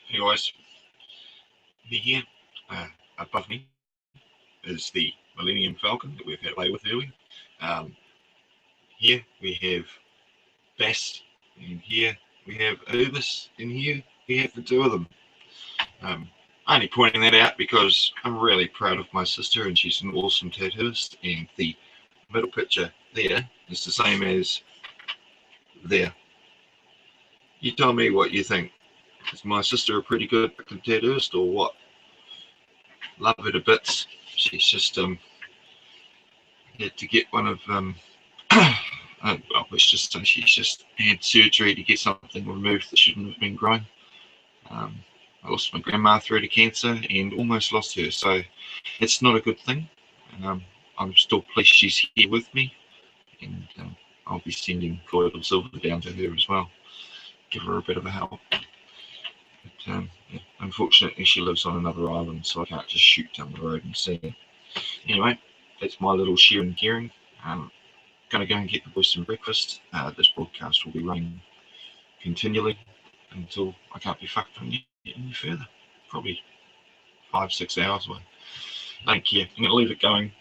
Hey guys, me here. Above me is the Millennium Falcon that we've had play with earlier. Um, here we have Bass, and here we have Urbis, and here we have the two of them. Um, I'm only pointing that out because I'm really proud of my sister, and she's an awesome tattooist. And the middle picture there is the same as there. You tell me what you think. Is my sister a pretty good tattooist, or what? Love her to bits. She's just had to get one of well, let's just say she's just had surgery to get something removed that shouldn't have been growing. Um, I lost my grandma through to cancer and almost lost her, so it's not a good thing. Um, I'm still pleased she's here with me, and I'll be sending colloidal silver down to her as well, give her a bit of a help. But yeah, unfortunately, she lives on another island, so I can't just shoot down the road and see her. Anyway, that's my little sharing and caring. Going to go and get the boys some breakfast. This broadcast will be running continually until I can't be fucked on any further. Probably 5-6 hours away. I don't care. I'm going to leave it going.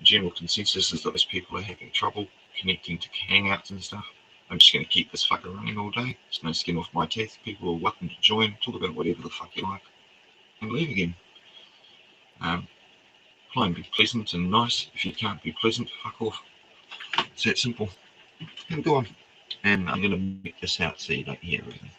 General consensus is that those people are having trouble connecting to hangouts and stuff. I'm just going to keep this fucker running all day. There's no skin off my teeth. People are welcome to join, talk about whatever the fuck you like, and leave again. Try and be pleasant and nice. If you can't be pleasant, fuck off. It's that simple. And go on. And I'm going to make this out so you don't hear everything.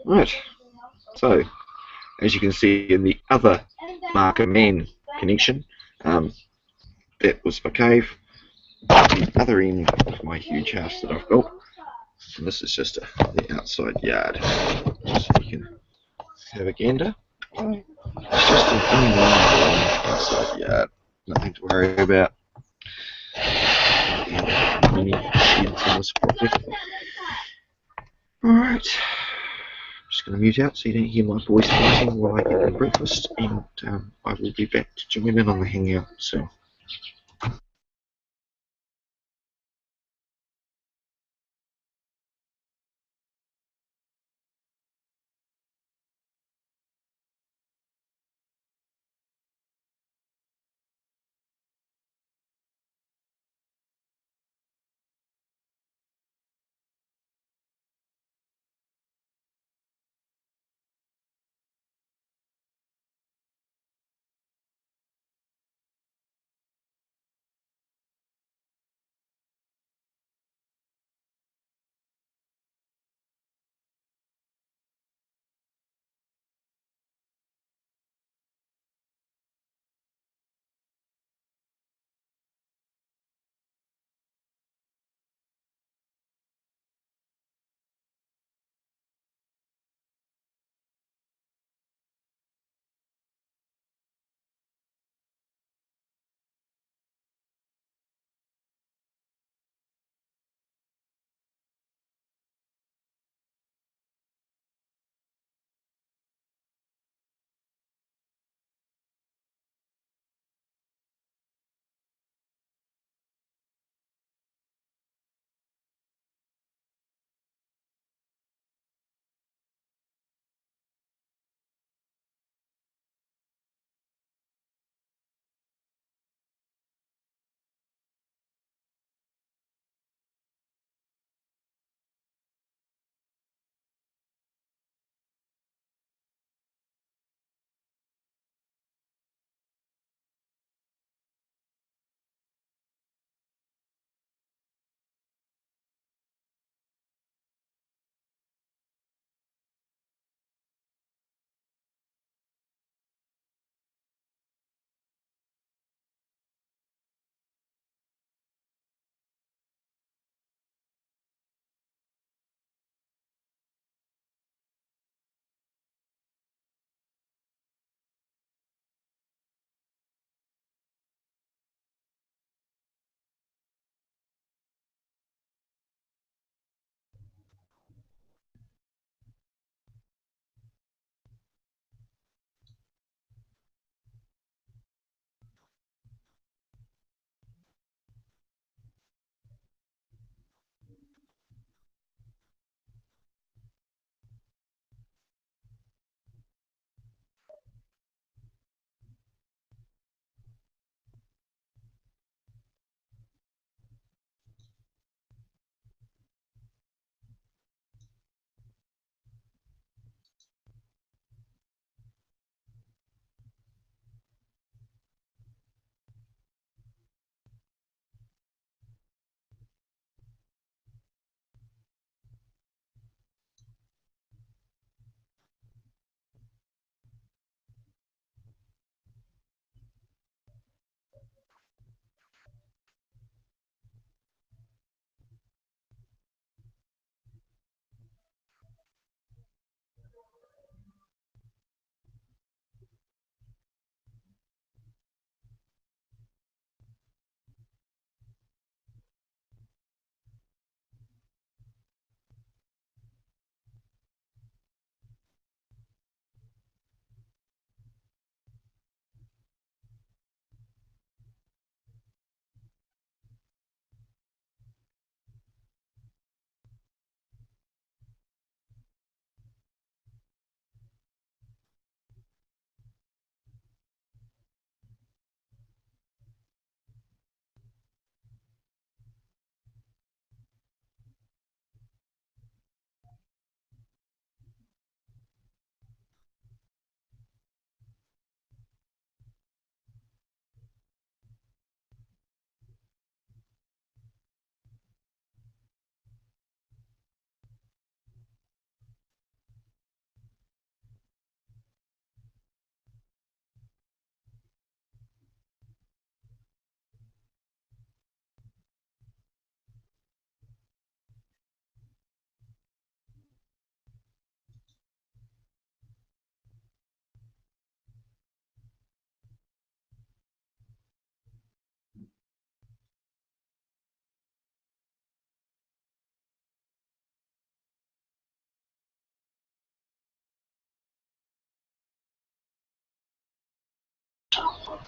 Right, so as you can see in the other marker man connection, that was my cave, the other end of my huge house that I've built, and this is just the outside yard, just so you can have a gander. It's just an inline outside yard, nothing to worry about. Many sheds on this property. Alright, just going to mute out so you don't hear my voice fighting while I get my breakfast, and I will be back to join in on the hangout soon.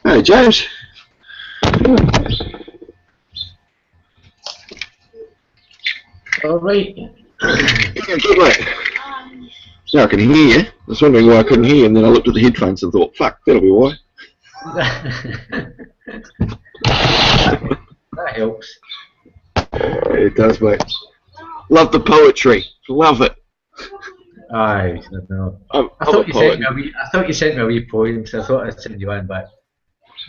Hey, James. All right. Yeah, good mate. Now I can hear you. I was wondering why I couldn't hear you, and then I looked at the headphones and thought, fuck, that'll be why. That helps. It does, mate. Love the poetry. Love it. Aye, no. I'm I thought a you poet. sent me a wee poem, so I thought I'd send you one back.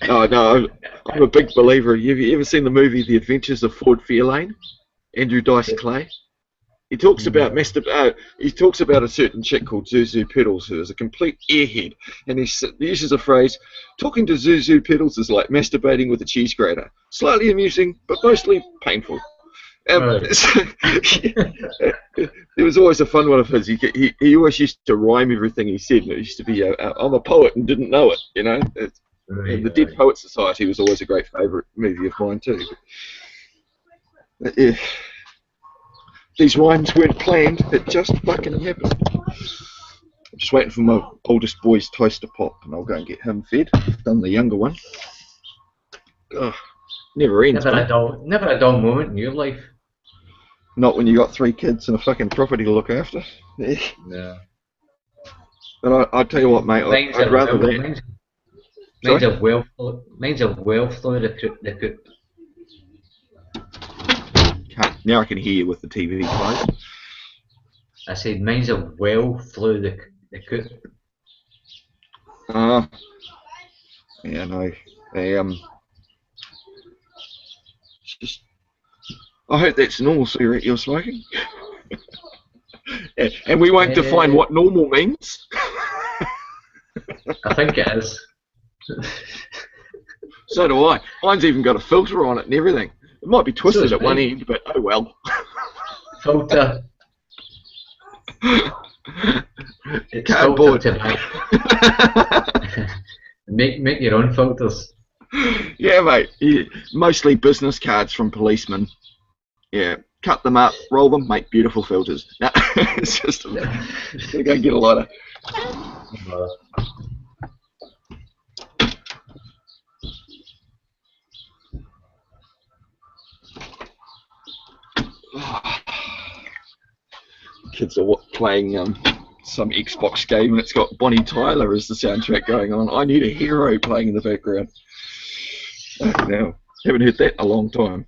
Oh, no, I'm a big believer. Have you ever seen the movie The Adventures of Ford Fairlane? Andrew Dice Clay? He talks about he talks about a certain chick called Zuzu Pedals who is a complete airhead, and he uses a phrase, talking to Zuzu Pedals is like masturbating with a cheese grater. Slightly amusing, but mostly painful. Right. It was always a fun one of his. He always used to rhyme everything he said, and it used to be, I'm a poet and didn't know it, you know. And the Dead Poets Society was always a great favourite movie of mine too. But, yeah. These rhymes weren't planned, it just fucking happened. I'm just waiting for my oldest boy's toast to pop, and I'll go and get him fed. I've done the younger one. Ugh, never ends, Never a dull moment in your life. Not when you got 3 kids and a fucking property to look after. No. But I tell you what, mate, I'd rather that. Mine's a well through the coop. Now I can hear you with the TV closed. I said mine's a well through the coop. Yeah, no. Just, I hope that's a normal cigarette you're smoking. And we won't define what normal means. I think it is. So do I. Mine's even got a filter on it and everything. It might be twisted at one end, but oh well. Filter. It's Cardboard. filter make your own filters. Yeah, mate. Yeah. Mostly business cards from policemen. Yeah. Cut them up, roll them, make beautiful filters. No, it's just you're going to get a lot of. Kids are playing some Xbox game and it's got Bonnie Tyler as the soundtrack going on. I Need a Hero playing in the background. No, haven't heard that in a long time.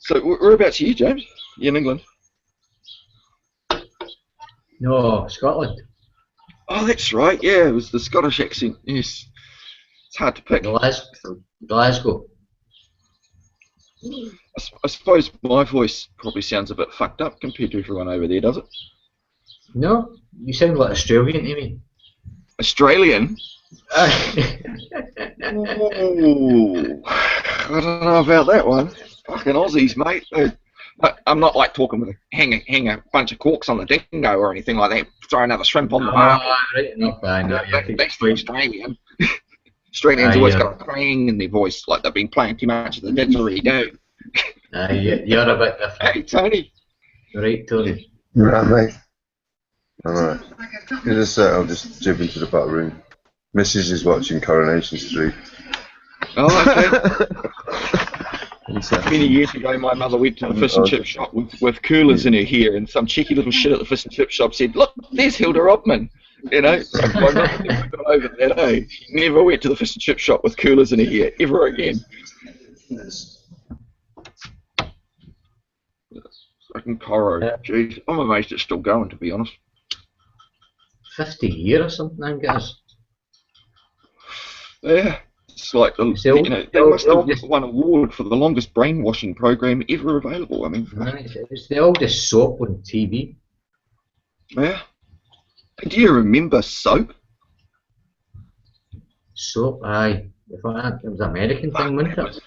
So whereabouts are you, James? You in England? No, Scotland. Oh, that's right. Yeah, it was the Scottish accent. Yes, it's hard to pick. Glasgow. I suppose my voice probably sounds a bit fucked up compared to everyone over there, does it? No, you sound like Australian to me. Australian? Ooh, I don't know about that one. Fucking Aussies, mate. I'm not like talking with hang a bunch of corks on the dingo or anything like that. Throw another shrimp on the bar. Right, not bad. No, that's the Australian. Australians always got a twang in their voice, like they've been playing too much of the didgeridoo. You're a bit different. Hey, Tony. Right, Tony. Right, mate. Alright. I'll just jump into the back room. Mrs. is watching Coronation Street. Oh, okay. Many years ago, my mother went to the fish and chip shop with coolers in her hair, and some cheeky little shit at the fish and chip shop said, "Look, there's Hilda Rodman." You know, my mother never got over that. Eh? She never went to the fish and chip shop with coolers in her hair ever again. Fucking Coro. Jeez, I'm amazed it's still going, to be honest. 50 years or something, I guess. Yeah. It's like, they must have won an award for the longest brainwashing program ever available. I mean, it's the oldest soap on TV. Yeah. Do you remember Soap? Soap, aye. It was an American thing, wasn't it?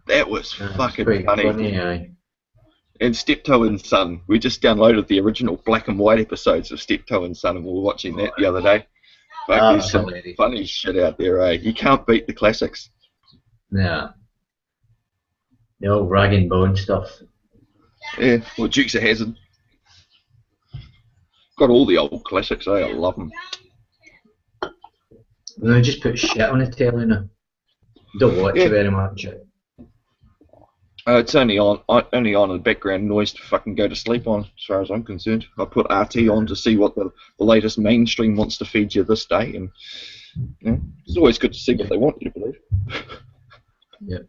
That was fucking funny. Aye. And Steptoe and Son. We just downloaded the original black and white episodes of Steptoe and Son, and we were watching that the other day. There's some funny shit out there, eh? You can't beat the classics. Yeah. The old rag and bone stuff. Yeah, well, Dukes of Hazzard. Got all the old classics, eh? I love them. No, just put shit on the telly now. Don't watch it very much. It's only on a background noise to fucking go to sleep on, as far as I'm concerned. I put RT on to see what the latest mainstream wants to feed you this day, and it's always good to see what they want you to believe. Yeah.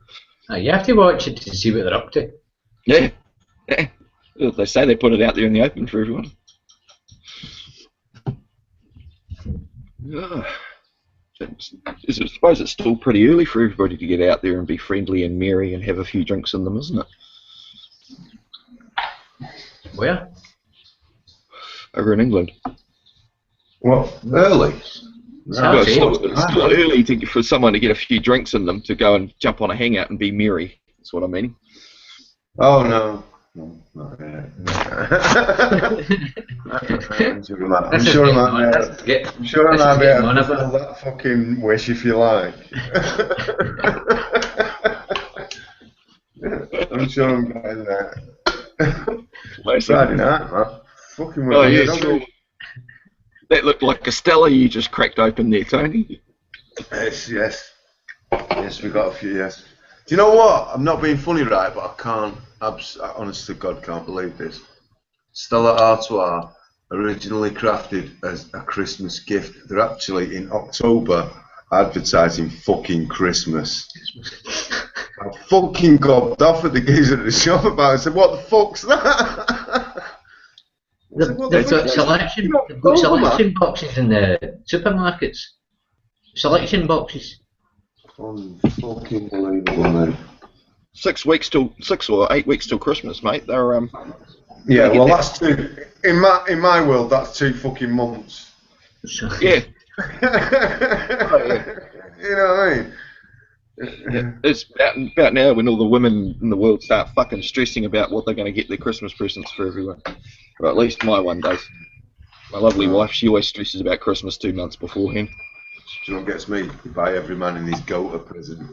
You have to watch it to see what they're up to. Yeah. They say they put it out there in the open for everyone. I suppose it's still pretty early for everybody to get out there and be friendly and merry and have a few drinks in them, isn't it? Where? Over in England. Well, early. It's still early for someone to get a few drinks in them to go and jump on a hangout and be merry. That's what I mean. Oh, no. No, not yet. I'm sure I might be able to fill that fucking wish if you like. I'm sure I'm getting there. Friday night, man. Fucking well. Sure. That looked like a Stella you just cracked open there, Tony. Yes. Yes, we got a few, yes. Do you know what? I'm not being funny, right, but I can't, I honest to God, can't believe this. Stella Artois, originally crafted as a Christmas gift. They're actually, in October, advertising fucking Christmas. I fucking got off at the geezer at the shop about it. I said, what the fuck's that? They've got selection boxes in the supermarkets. Selection boxes. Fucking believable, mate. 6 or 8 weeks till Christmas, mate. They're yeah, well, that's two. In my world, that's 2 fucking months. Yeah. You know what I mean? Yeah, it's about now when all the women in the world start fucking stressing about what they're going to get their Christmas presents for everyone. Or at least my one does. My lovely wife, she always stresses about Christmas 2 months beforehand. Do you know what gets me? You buy every man in his goat a present.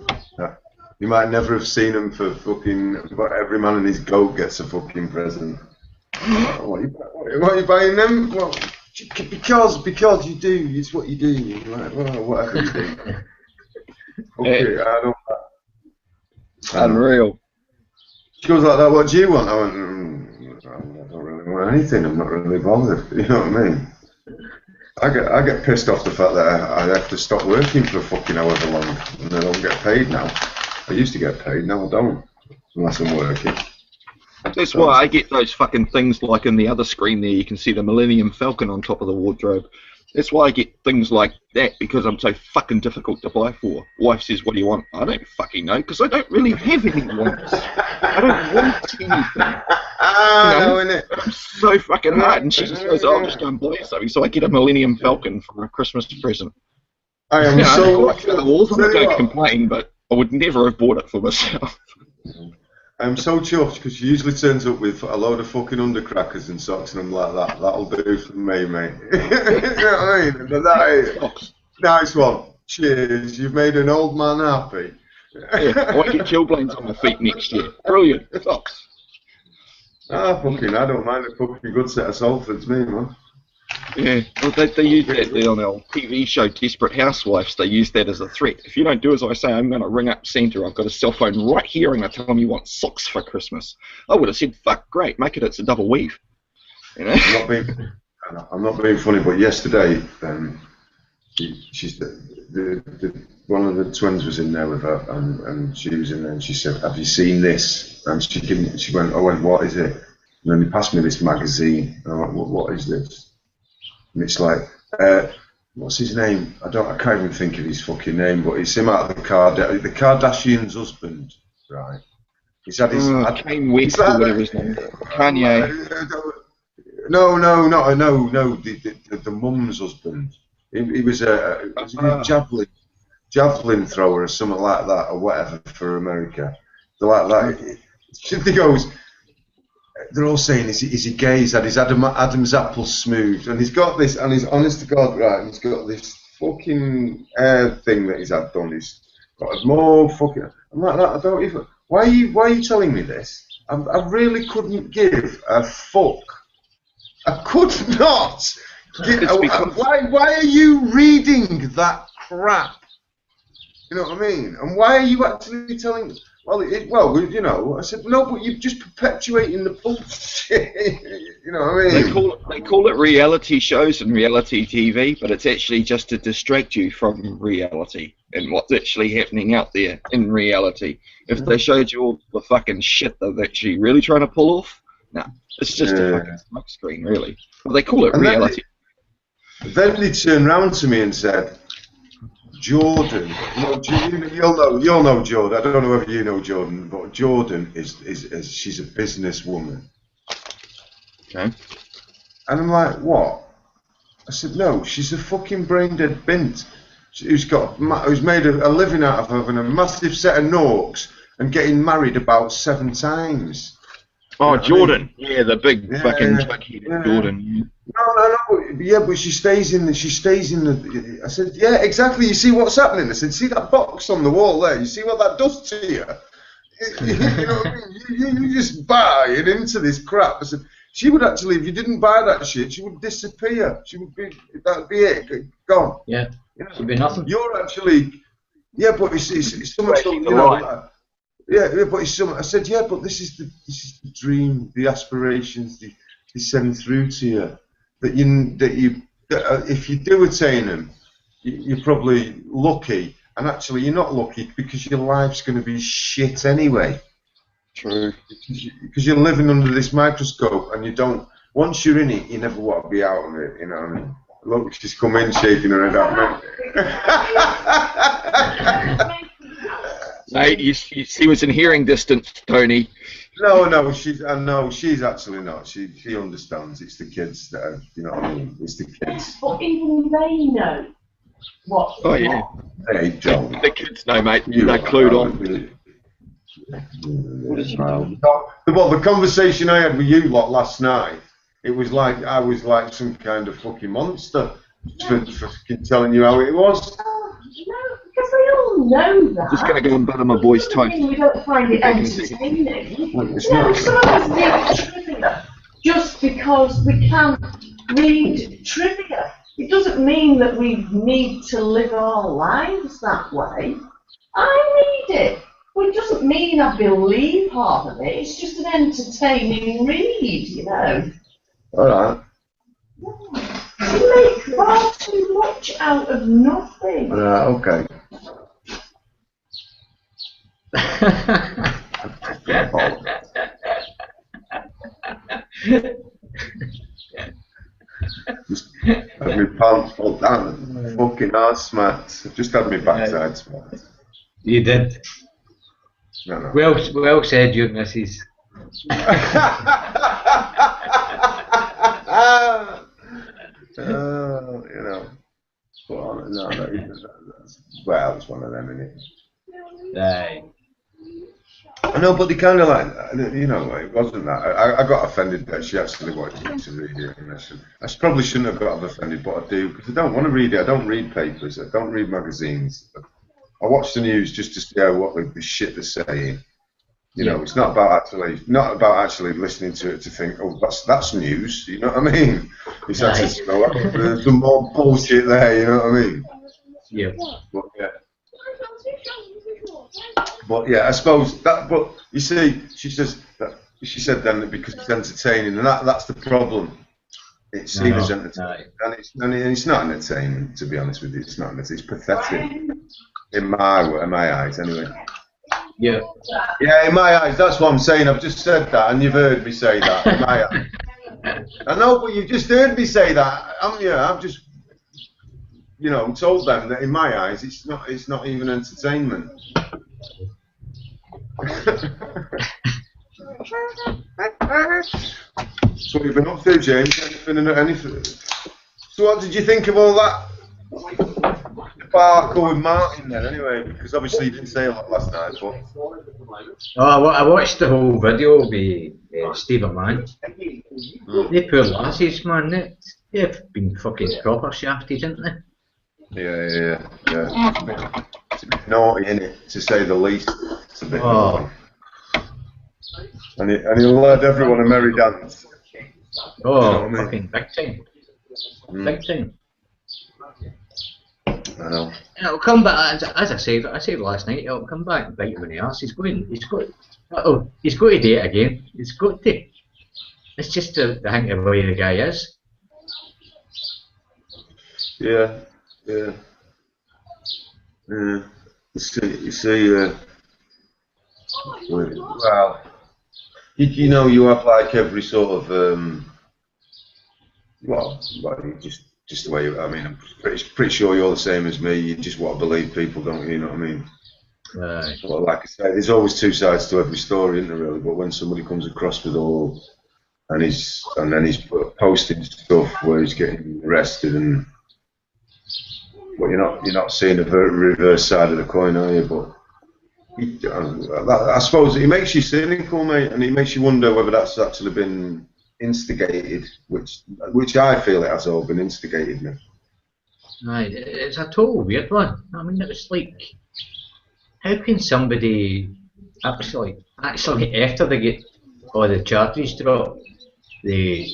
You might never have seen him for fucking, but every man in his goat gets a fucking present. What are you buying them? Well, because you do. It's what you do. Like, well, whatever you do. Okay, I don't. Unreal. She goes like that. What do you want? I went. I don't really want anything. I'm not really bothered. You know what I mean? I get pissed off the fact that I have to stop working for fucking however long and I don't get paid now. I used to get paid, now I don't, unless I'm working. That's why I get those fucking things like in the other screen there, you can see the Millennium Falcon on top of the wardrobe. That's why I get things like that, because I'm so fucking difficult to buy for. Wife says, what do you want? I don't fucking know, because I don't really have any wants. I don't want anything. I'm so fucking hard, and she just goes, I'll just go and buy you something. So I get a Millennium Falcon for a Christmas present. I am so... I'm not going to complain, but I would never have bought it for myself. I'm so chuffed because she usually turns up with a load of fucking undercrackers and socks and I'm like that. That'll do for me, mate. You know what I mean? But that is nice one. Cheers. You've made an old man happy. Yeah, I want to get chilblains on my feet next year. Brilliant. Socks. I don't mind a fucking good set of Salfords, me, man. Yeah, well, they use that on our TV show Desperate Housewives. They use that as a threat. If you don't do as I say, I'm going to ring up Santa. I've got a cell phone right here and I tell him you want socks for Christmas. I would have said, fuck, great, make it's a double weave. You know? I'm not being funny, but yesterday, one of the twins was in there with her, and she was in there, and she said, "Have you seen this?" And she went, "What is it?" And then he passed me this magazine. And I went, "What is this?" And it's like, what's his name? I can't even think of his fucking name, but it's him out of the Kardashians' husband, right? He's had his Kanye West or whatever his name is. Kanye. No, the mum's husband. He was a javelin thrower or something like that, or whatever for America. They're like that. He goes. They're all saying, is he gay? He's had his Adam's apple smoothed, and he's got this, and he's honest to God, right? He's got this fucking hair thing that he's had done. He's got more fucking. I'm like that. I don't even. Why are you telling me this? I really couldn't give a fuck. I could not. Why are you reading that crap. You know what I mean? And why are you actually telling? Well, you know, I said no, but you're just perpetuating the bullshit. You know what I mean? They call it reality shows and reality TV, but it's actually just to distract you from reality and what's actually happening out there in reality. If they showed you all the fucking shit they're actually really trying to pull off, no, it's just a fucking smoke screen, really. But they call it reality. Then they turned round to me and said, Jordan, you'll know Jordan. I don't know whether you know Jordan, but Jordan is she's a businesswoman. Okay. And I'm like, what? I said, no, she's a fucking brain dead bint who's made a living out of having a massive set of norks and getting married about 7 times. Oh, you know Jordan. I mean? Yeah, the big fucking twig-headed Jordan. No, but she stays in the. I said, yeah, exactly. You see what's happening? I said, see that box on the wall there? You see what that does to you? You know what I mean? You just buying into this crap. I said, she would actually, if you didn't buy that shit, she would disappear. That'd be it, gone. Yeah, you know, she'd be nothing. You're actually, yeah, but it's so much, you know. Yeah, but it's so. I said, yeah, but this is the dream, the aspirations they send through to you. That if you do attain them, you're probably lucky, and actually you're not lucky because your life's going to be shit anyway. True. Because you're living under this microscope, and you don't. Once you're in it, you never want to be out of it. You know what I mean? Look, she's come in shaking her head at me. Mate, she was in hearing distance, Tony. No, she's actually not. She understands. It's the kids that are, you know what I mean? It's the kids. But even they know what. Oh yeah. They don't. The kids know, mate. They're clued on. What is well, the conversation I had with you lot last night, it was like I was like some kind of fucking monster for telling you how it was. No, because we all know that. Just going to go and butter my boy's toast. We don't find it entertaining. No, some of us read trivia just because we can't read trivia. It doesn't mean that we need to live our lives that way. I read it. Well, it doesn't mean I believe half of it. It's just an entertaining read, you know. All right. You make far too much out of nothing. Okay. Just had my pants fall down. Fucking arse smacks. I've just had my backside smacked. You did. No. Well said, your missus. You know. No, well, it's one of them, isn't it? Aye. I know, but they kind of like, you know, it wasn't that. I got offended that she actually wanted me to read it. And I probably shouldn't have got offended, but I do, because I don't want to read it. I don't read papers. I don't read magazines. I watch the news just to see what the shit they're saying. You know, it's not about actually listening to it to think, oh, that's news. You know what I mean? It's actually, you know, there's some more bullshit there. You know what I mean? Yeah. But yeah, I suppose that. But you see, she said then that because it's entertaining, and that's the problem. It's seen as entertaining, and it's not entertainment. To be honest with you, it's not. It's pathetic in my eyes, anyway. Yeah. Yeah, in my eyes, that's what I'm saying. I've just said that, and you've heard me say that. In my eyes. I know, but you've just heard me say that. I've just, you know, told them that in my eyes, it's not even entertainment. So what you've been up to, James? Anything? So what did you think of all that debacle with Martin then, anyway? Because obviously you didn't say a lot last night, but... Oh, I watched the whole video with Stephen Man. They poor lasses, man. They've been fucking proper shafted, haven't they? Yeah. It's a bit naughty, innit, to say the least. It's a bit naughty. And he'll let everyone a merry dance. Oh, you know fucking big time. Big time. I know. It'll come back, as I said last night, it'll come back and bite him in the arse. He's got to do it again. He's got to. It's just the thing of the way the guy is. Yeah. You see, well, you know, you have like every sort of, well, you just the way I mean, I'm pretty sure you're the same as me. You just want to believe people, don't you? You know what I mean? Right. Well, like I say, there's always two sides to every story, isn't there, really? But when somebody comes across with all, and then he's posting stuff where he's getting arrested, and well, you're not seeing the reverse side of the coin, are you? But I suppose it makes you cynical, mate, and it makes you wonder whether that's actually been instigated, which I feel it has all been instigated now. Right, it's a total weird one. I mean, it was like, how can somebody actually after they get all the charges dropped, they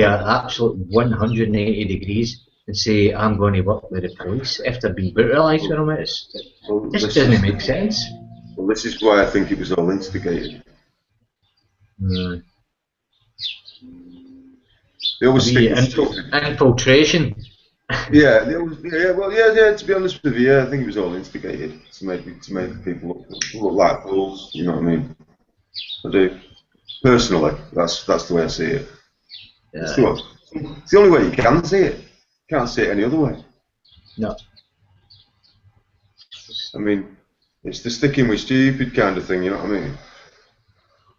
are absolutely 180 degrees and say, I'm going to work with the police after being brutalised with them? This doesn't make sense. Well, this is why I think it was all instigated. They always stick infiltration. Yeah, to be honest with you, I think it was all instigated to make people look like fools. You know what I mean? I do. Personally, that's the way I see it. Yeah. It's the only way you can see it. You can't see it any other way. No. I mean, it's the sticking with stupid kind of thing. You know what I mean?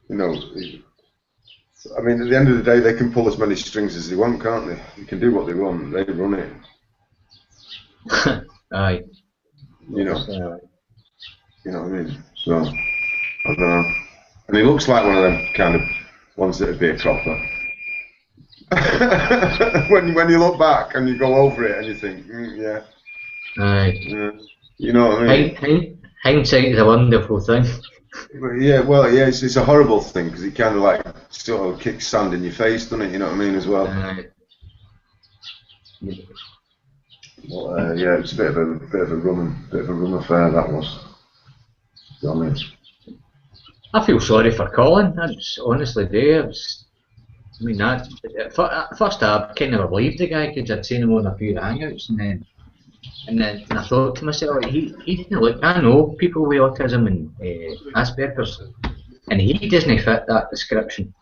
You know. I mean, at the end of the day, they can pull as many strings as they want, can't they? They can do what they want. They run it. Aye. You know. You know what I mean? So, I don't know. And he looks like one of them kind of ones that would be a copper. when you look back and you go over it and you think, yeah. Aye. You know what I mean? Hindsight is a wonderful thing. Yeah, well, yeah, it's a horrible thing because it kind of like sort of kicks sand in your face, doesn't it? You know what I mean, as well. But, yeah, it's a bit of a rum affair, that was. You know what I mean? I feel sorry for Colin. That's honestly there. I mean, that at first I kind of believed the guy because I'd seen him on a few hangouts, and then I thought to myself, he didn't look. I know people with autism and Asperger's, and he doesn't fit that description.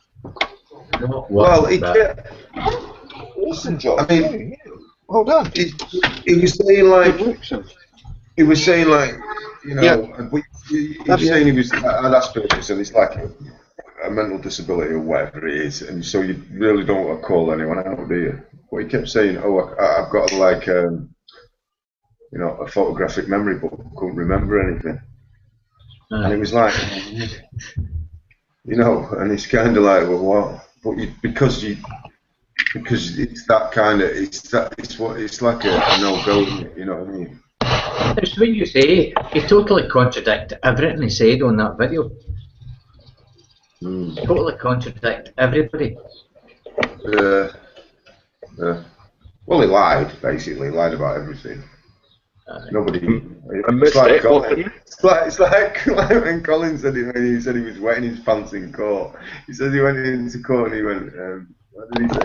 Well, listen, John. I mean, hold on. He was saying like, you know, yeah. He was saying he was had Asperger's, and it's like a mental disability or whatever it is, and so you really don't want to call anyone out, do you? But he kept saying, oh, I've got like. You know, a photographic memory, but couldn't remember anything. And it was like, you know, and it's kind of like, well, what? But because it's that kind of, it's like a no-go, you know what I mean? It's what you say. You totally contradict everything he said on that video. Totally contradict everybody. Well, he lied, basically. He lied about everything. Nobody. It's like when Colin said it when he said he was wetting his pants in court. He said he went into court and he went, what did he say?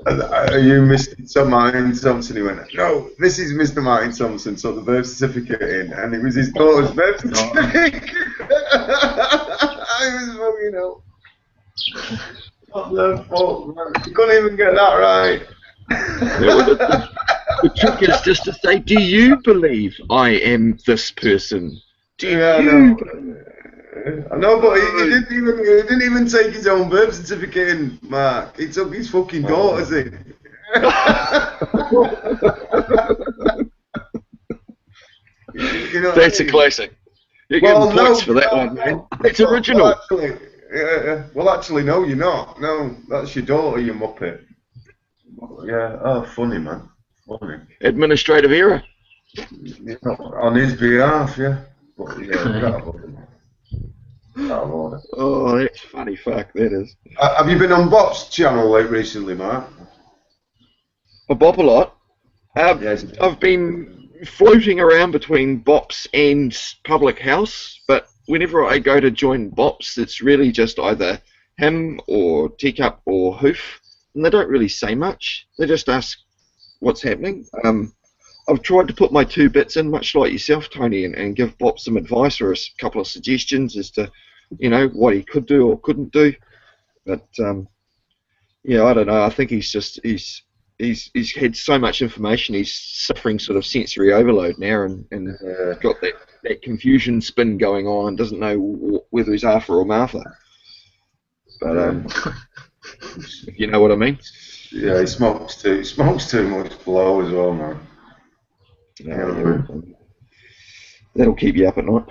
Are you Mr. Martin Thompson? He went, no, this is Mr. Martin Thompson, so the birth certificate in, and it was his daughter's birth certificate. I was fucking up. What the fuck, man? You couldn't even get that right. The trick is just to say, do you believe I am this person? Do you? I know, but he didn't even take his own birth certificate in, Mark. He took his fucking daughter's in. You know That's a classic. You're getting points for that one, man. It's original. Well, actually, no, you're not. No, that's your daughter, you muppet. Yeah, oh, funny, man. Funny. Administrative error. Yeah, on his behalf, yeah. But, yeah, oh, that's funny fuck, that is. Have you been on Bob's channel recently, Mark? A Bob a lot? I've been floating around between Bops and Public House, but whenever I go to join Bops, it's really just either him or Teacup or Hoof, and they don't really say much. They just ask what's happening. I've tried to put my 2 bits in, much like yourself, Tony, and give Bob some advice or a couple of suggestions as to, what he could do or couldn't do. But yeah, I don't know. I think he's had so much information. He's suffering sort of sensory overload now, and got that confusion spin going on, and doesn't know whether he's Arthur or Martha. But if you know what I mean. Yeah, he smokes too much blow as well, man. Yeah, that'll keep you up at night.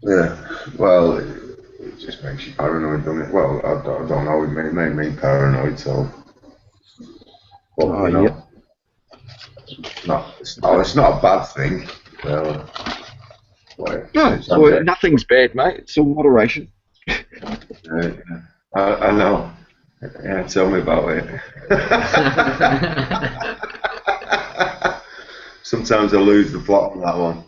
Yeah, well, it just makes you paranoid, doesn't it? Well, I don't know, it made me paranoid, so... But, yeah. It's not a bad thing. No, nothing's bad, mate. It's all moderation. I know. Yeah, tell me about it. Sometimes I lose the plot on that one.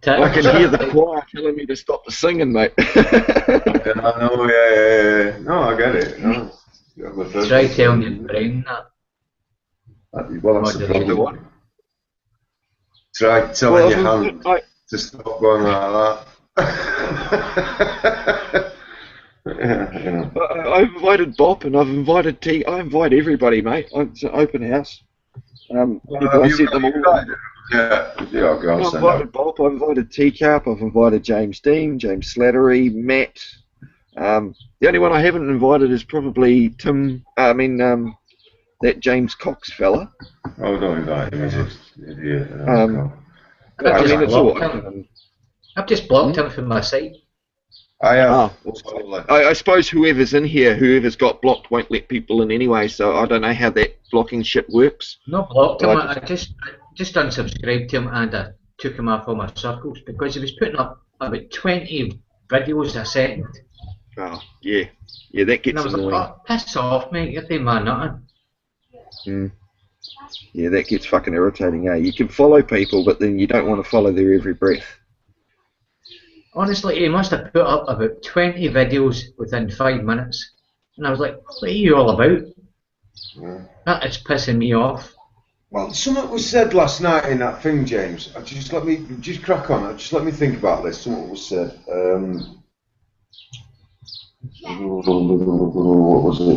I can hear the choir telling me to stop the singing, mate. I know, yeah. No, I get it. No. Try telling your brain that. Well, that's the problem. Try telling your hand to stop going like that. Yeah. I've invited Bob and I've invited T. I invite everybody, mate. It's an open house. I said them all. Yeah, I've invited Bob, I've invited Teacup, I've invited James Dean, James Slattery, Matt. The only one I haven't invited is probably Tim. That James Cox fella. Oh, don't invite him. He's just an idiot. I've just blocked him from my site. I have. I suppose whoever's in here, whoever's got blocked, won't let people in anyway. So I don't know how that blocking shit works. Not blocked him. I just unsubscribed to him and I took him off all my circles because he was putting up about 20 videos a second. Oh yeah, that gets annoying. Like, oh, piss off, mate. You're doing my nothing. Yeah, that gets fucking irritating. You can follow people, but then you don't want to follow their every breath. Honestly, he must have put up about 20 videos within 5 minutes. And I was like, what are you all about? Yeah. That is pissing me off. Well, something was said last night in that thing, James. Just crack on. Just let me think about this. Something was said. What was it?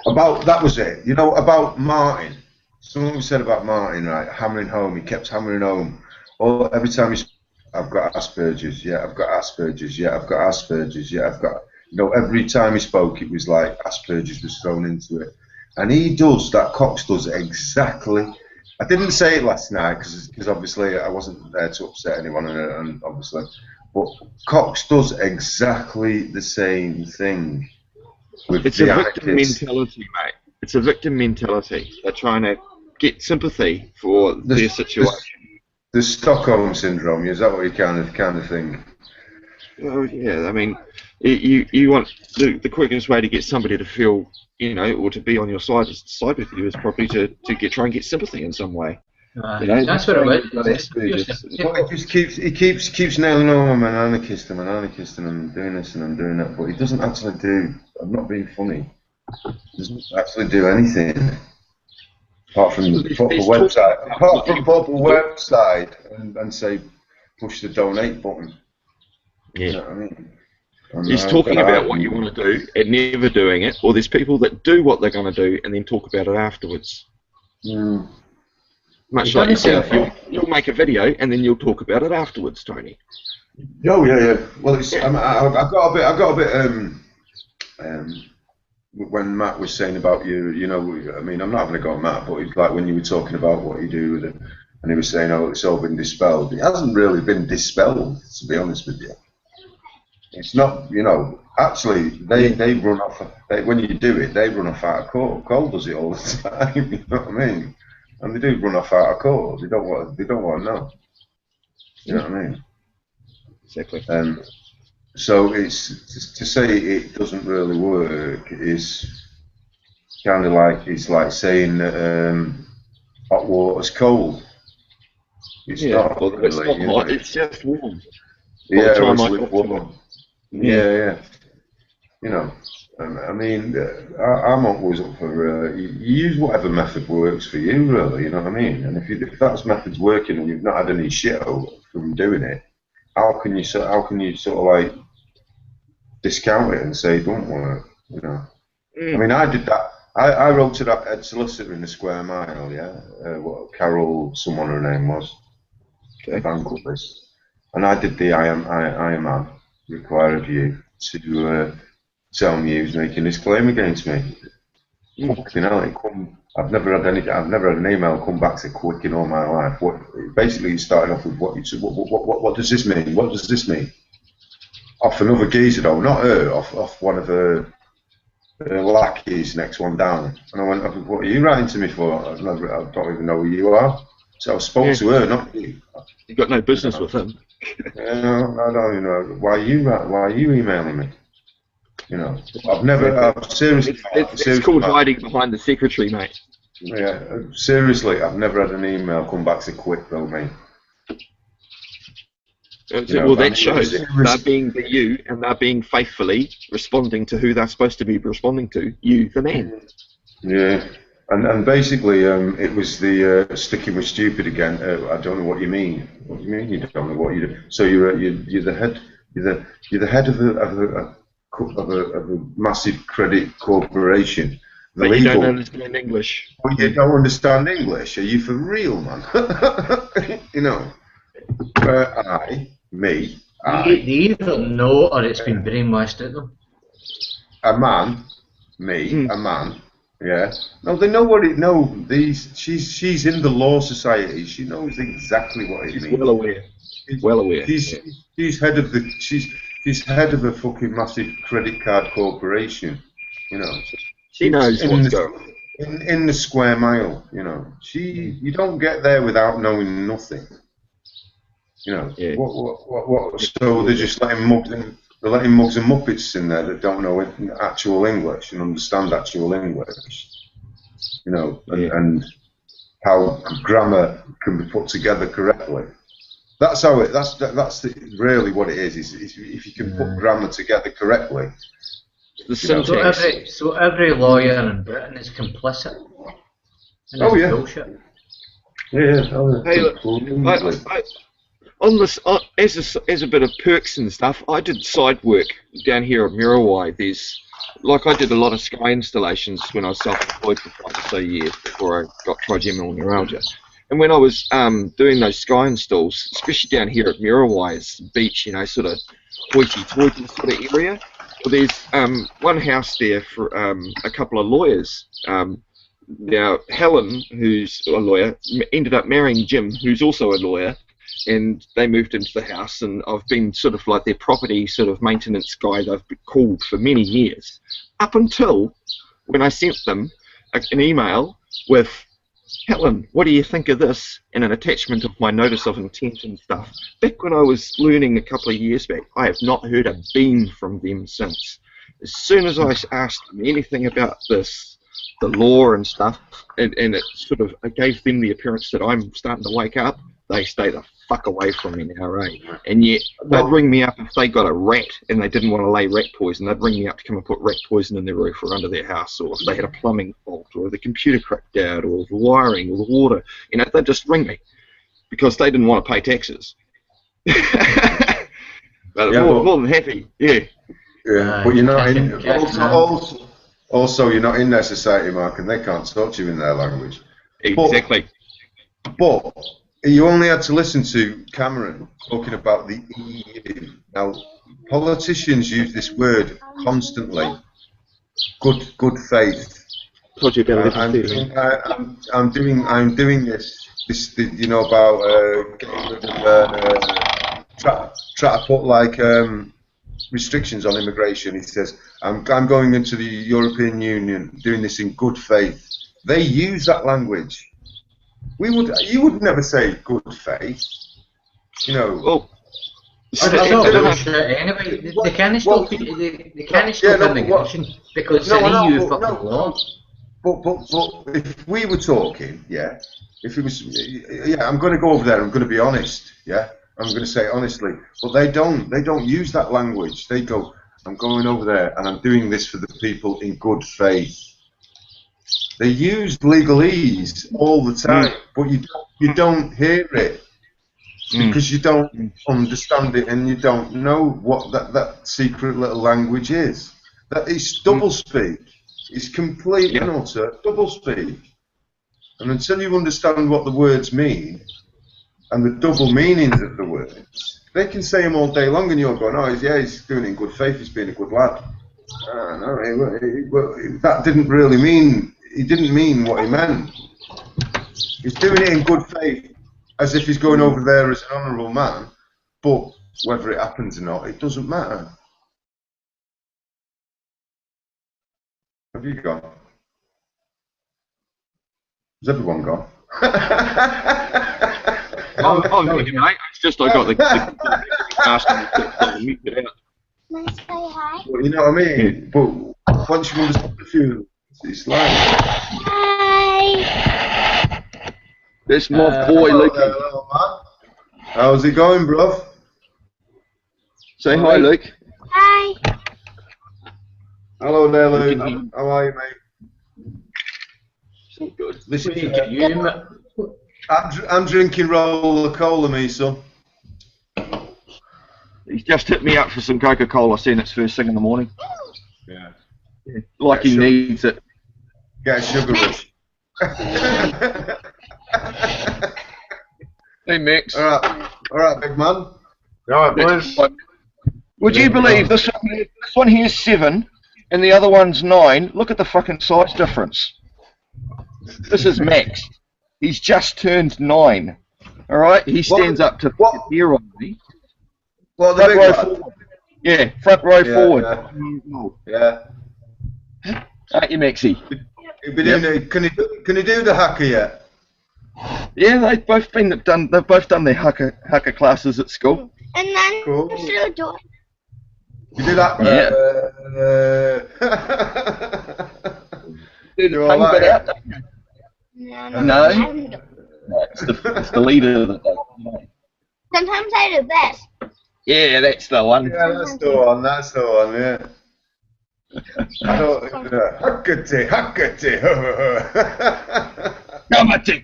About, that was it. About Martin. Something was said about Martin, right? Hammering home. He kept hammering home. Oh, every time I've got Asperger's. Yeah, I've got Asperger's. Yeah, I've got Asperger's. Yeah, I've got. Every time he spoke, it was like Asperger's was thrown into it. And that Cox does exactly. I didn't say it last night because obviously I wasn't there to upset anyone, and obviously, but Cox does exactly the same thing. It's a victim mentality, mate. It's a victim mentality. They're trying to get sympathy for their situation. The Stockholm syndrome, is that what you kind of think? Oh yeah, I mean, you want the quickest way to get somebody to feel, or to be on your side with you is probably to try and get sympathy in some way. That's what it is. He keeps nailing on, I'm an anarchist, and I'm doing this and I'm doing that, but he doesn't actually do. I'm not being funny. He doesn't actually do anything apart from put up a website and say push the donate button. Yeah. You know what I mean? He's talking about what you want to do and never doing it, or there's people that do what they're going to do and then talk about it afterwards. Much like yourself, you'll make a video and then you'll talk about it afterwards, Tony. Oh yeah. Well, I got a bit. When Matt was saying about you, I mean, I'm not having a go at Matt, but it's like when you were talking about what you do with it, and he was saying, oh, it's all been dispelled. It hasn't really been dispelled, to be honest with you. It's not, actually, they run off, when you do it, they run off out of court. Cole does it all the time, you know what I mean? And they do run off out of court. They don't want to know. You know what I mean? Exactly. So it's to say it doesn't really work is kind of like, it's like saying hot water's cold. It's not well, it's really, not hot, it's just warm. Yeah, By the time it's I got to lukewarm. Yeah. You know, I mean, I'm always up for you use whatever method works for you, really. You know what I mean? And if that method's working and you've not had any shit from doing it, how can you sort of like discount it and say it don't work? You know? I mean, I did that. I wrote to that head solicitor in the Square Mile. Yeah, what Carol, someone her name was. Okay. And I did the I am a man require of you to tell me he was making this claim against me. You know, I've never had an email come back so quick in all my life. Basically it started off with what does this mean? What does this mean? Off another geezer though, not her, off one of her lackeys, next one down. And I went, what are you writing to me for? I don't even know who you are. So I spoke to her, not you. You've got no business with him. I don't even know. Why are you emailing me? You know, I've seriously. It's called hiding behind the secretary, mate. Yeah, seriously, I've never had an email come back so quick though, mate. Well, that shows they're being you and they're being faithfully responding to who they're supposed to be responding to, you, the man. Yeah, and basically, it was the sticking with stupid again. I don't know what you mean. What do you mean? You don't know what you do? So you're the head. You're the head of a massive credit corporation. But you don't understand English. Well, you don't understand English. Are you for real, man? You know, They either know or it's been brainwashed at them. A man, a man. Yeah. No, they know what it. No, she's in the law society. She knows exactly what it means. She's well aware. Well aware. She's head of the. She's head of a fucking massive credit card corporation. You know. She knows what's going on. In the Square Mile, you know. You don't get there without knowing nothing. You know. Yeah. What? So they're just letting mugs and muppets in there that don't know actual English and understand actual English. You know, and how grammar can be put together correctly. That's how it. That's really what it is. Is if you can put grammar together correctly. So every lawyer in Britain is complicit in this bullshit. Yeah. Hey, look, on this, as a bit of perks and stuff, I did side work down here at Muriwai. I did a lot of sky installations when I was self-employed for 5 or so years before I got trigeminal neuralgia. And when I was doing those sky installs, especially down here at Muriwai's beach, you know, sort of hoity-toity sort of area, well, there's one house there for a couple of lawyers. Now, Helen, who's a lawyer, ended up marrying Jim, who's also a lawyer, and they moved into the house, and I've been sort of like their property sort of maintenance guy they've been called for many years, up until when I sent them an email with, Helen, what do you think of this? And an attachment of my notice of intent and stuff. Back when I was learning a couple of years back, I have not heard a beam from them since. As soon as I asked them anything about this, the law and stuff, and it sort of gave them the appearance that I'm starting to wake up, they stay the fuck away from me now, right? And yet, they'd ring me up if they got a rat and they didn't want to lay rat poison. They'd ring me up to come and put rat poison in their roof or under their house, or if they had a plumbing fault, or the computer cracked out, or the wiring, or the water. You know, they'd just ring me because they didn't want to pay taxes. But more than happy, yeah. Yeah, but you're not in. Also, you're not in their society, Mark, and they can't talk to you in their language. Exactly. But you only had to listen to Cameron talking about the EU. Now, politicians use this word constantly. Good faith. I'm doing this. You know, about getting rid of try to put like restrictions on immigration. He says, I'm going into the European Union, doing this in good faith. They use that language. You would never say good faith. You know. Well, anyway, they can't stop immigration because the EU fucking law. But if we were talking, yeah, if it was, yeah, I'm going to go over there. I'm going to be honest, yeah. I'm going to say it honestly. But they don't use that language. They go, I'm going over there and I'm doing this for the people in good faith. They use legalese all the time, but you don't hear it because you don't understand it and you don't know what that secret little language is. That is doublespeak. It's complete and utter doublespeak. And until you understand what the words mean and the double meanings of the words, they can say them all day long and you're going, oh, yeah, he's doing it in good faith, he's being a good lad. No, that didn't really mean, he didn't mean what he meant. He's doing it in good faith as if he's going over there as an honourable man, but whether it happens or not, it doesn't matter. Have you gone? Has everyone gone? I'm here, mate. It's just I got the asking to mute it out. Can I say hi? Well, you know what I mean? But once you understand a few, it's like. Hi. There's my boy, Luke. Hello, man. How's it going, bruv? Say hi, Luke. Hi. Hello there, Luke. How are you, mate? Good. Listen, You, I'm drinking roller cola, me son. He's just hit me up for some Coca-Cola, saying it's first thing in the morning. Yeah. Like he needs it. Get a sugar rush. Hey, Max. All right, big man. All right, boys. Would you believe this one here's 7 and the other one's 9? Look at the fucking size difference. This is Max. He's just turned 9. All right, he stands up to here on me. Well, the Front big row lad. forward. Yeah, front row forward. Yeah. Aren't you, Maxie? Can you do the hacker yet? Yeah, they've both done their hacker classes at school. And then Cool. there's little door. You do that? Do the tongue bit out. No. It's the leader that does. Sometimes I do this. Yeah, that's the one. Yeah, that's the one, yeah. Hackety.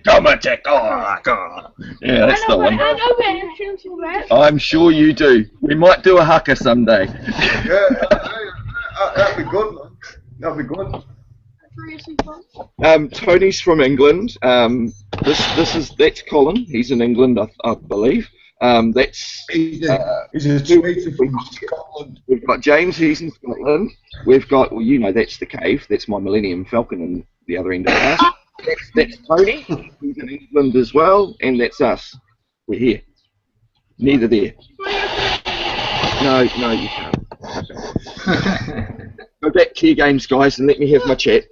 Come on, God. Yeah, that's the one. I know where the shooting works. I'm sure you do. We might do a hacker someday. Yeah, that'd be good, man. That'd be good. Tony's from England. That's Colin. He's in England, I believe. He's a tweeter from Scotland. We've got James. He's in Scotland. We've got, well, you know, that's the cave. That's my Millennium Falcon in the other end of the house. That's Tony. He's in England as well, and that's us. We're here. Neither there. No, you can't. Go back to your games, guys, and let me have my chat,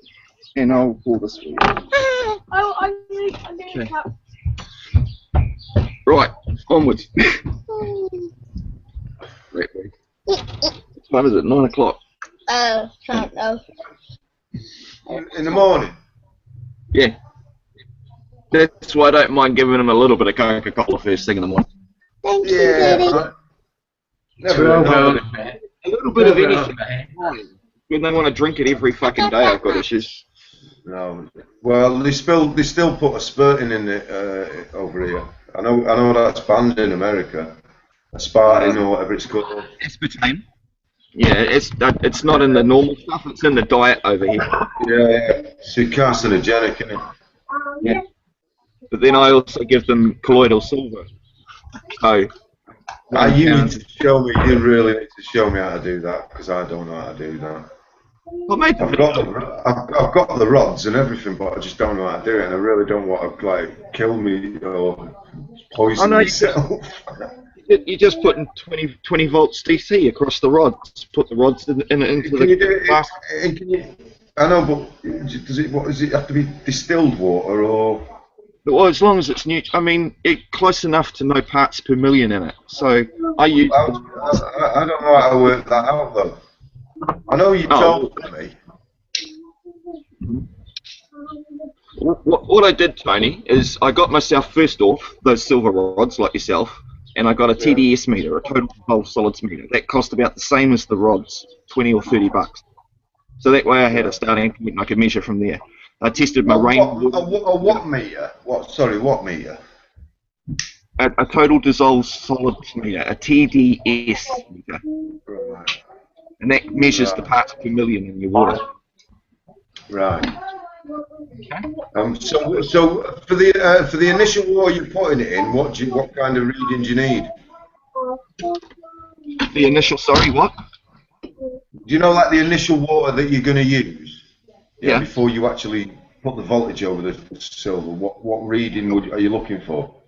and I'll pull this for you. I'm Okay. Right, onwards. What time is it? 9 o'clock. Oh, can't know. In the morning? Yeah. That's why I don't mind giving them a little bit of Coca-Cola first thing in the morning. Thank you, Daddy. A little bit of anything. When they want to drink it every fucking day, I've got issues. No. Well, they still put aspartame in it over here. I know that's banned in America. Aspartame or whatever it's called. Aspartame. Yeah, it's not in the normal stuff. It's in the diet over here. Yeah. It's carcinogenic, isn't it? Yeah. But then I also give them colloidal silver. So. You need to show me. You really need to show me how to do that because I don't know how to do that. Well, maybe I've got the rods and everything, but I just don't know how to do it, and I really don't want to like kill me or poison myself. You just put in 20 volts DC across the rods. Put the rods into the glass. I know, but does it have to be distilled water or? Well, as long as it's neutral. I mean, it's close enough to no parts per million in it. So I use. I don't know how to work that out though. I know you told me. What I did, Tony, is I got myself first off those silver rods like yourself, and I got a TDS meter, a total dissolved solids meter. That cost about the same as the rods, $20 or $30. So that way I had a starting point and I could measure from there. I tested my rainwater. What meter? What meter? A total dissolved solids meter, a TDS meter. Right. And that measures the parts per million in your water. Right. Okay. So for the initial water you're putting it in, what kind of reading do you need? The initial, sorry, what? Do you know, like, the initial water that you're going to use? Yeah. Before you actually put the voltage over the silver, what reading are you looking for?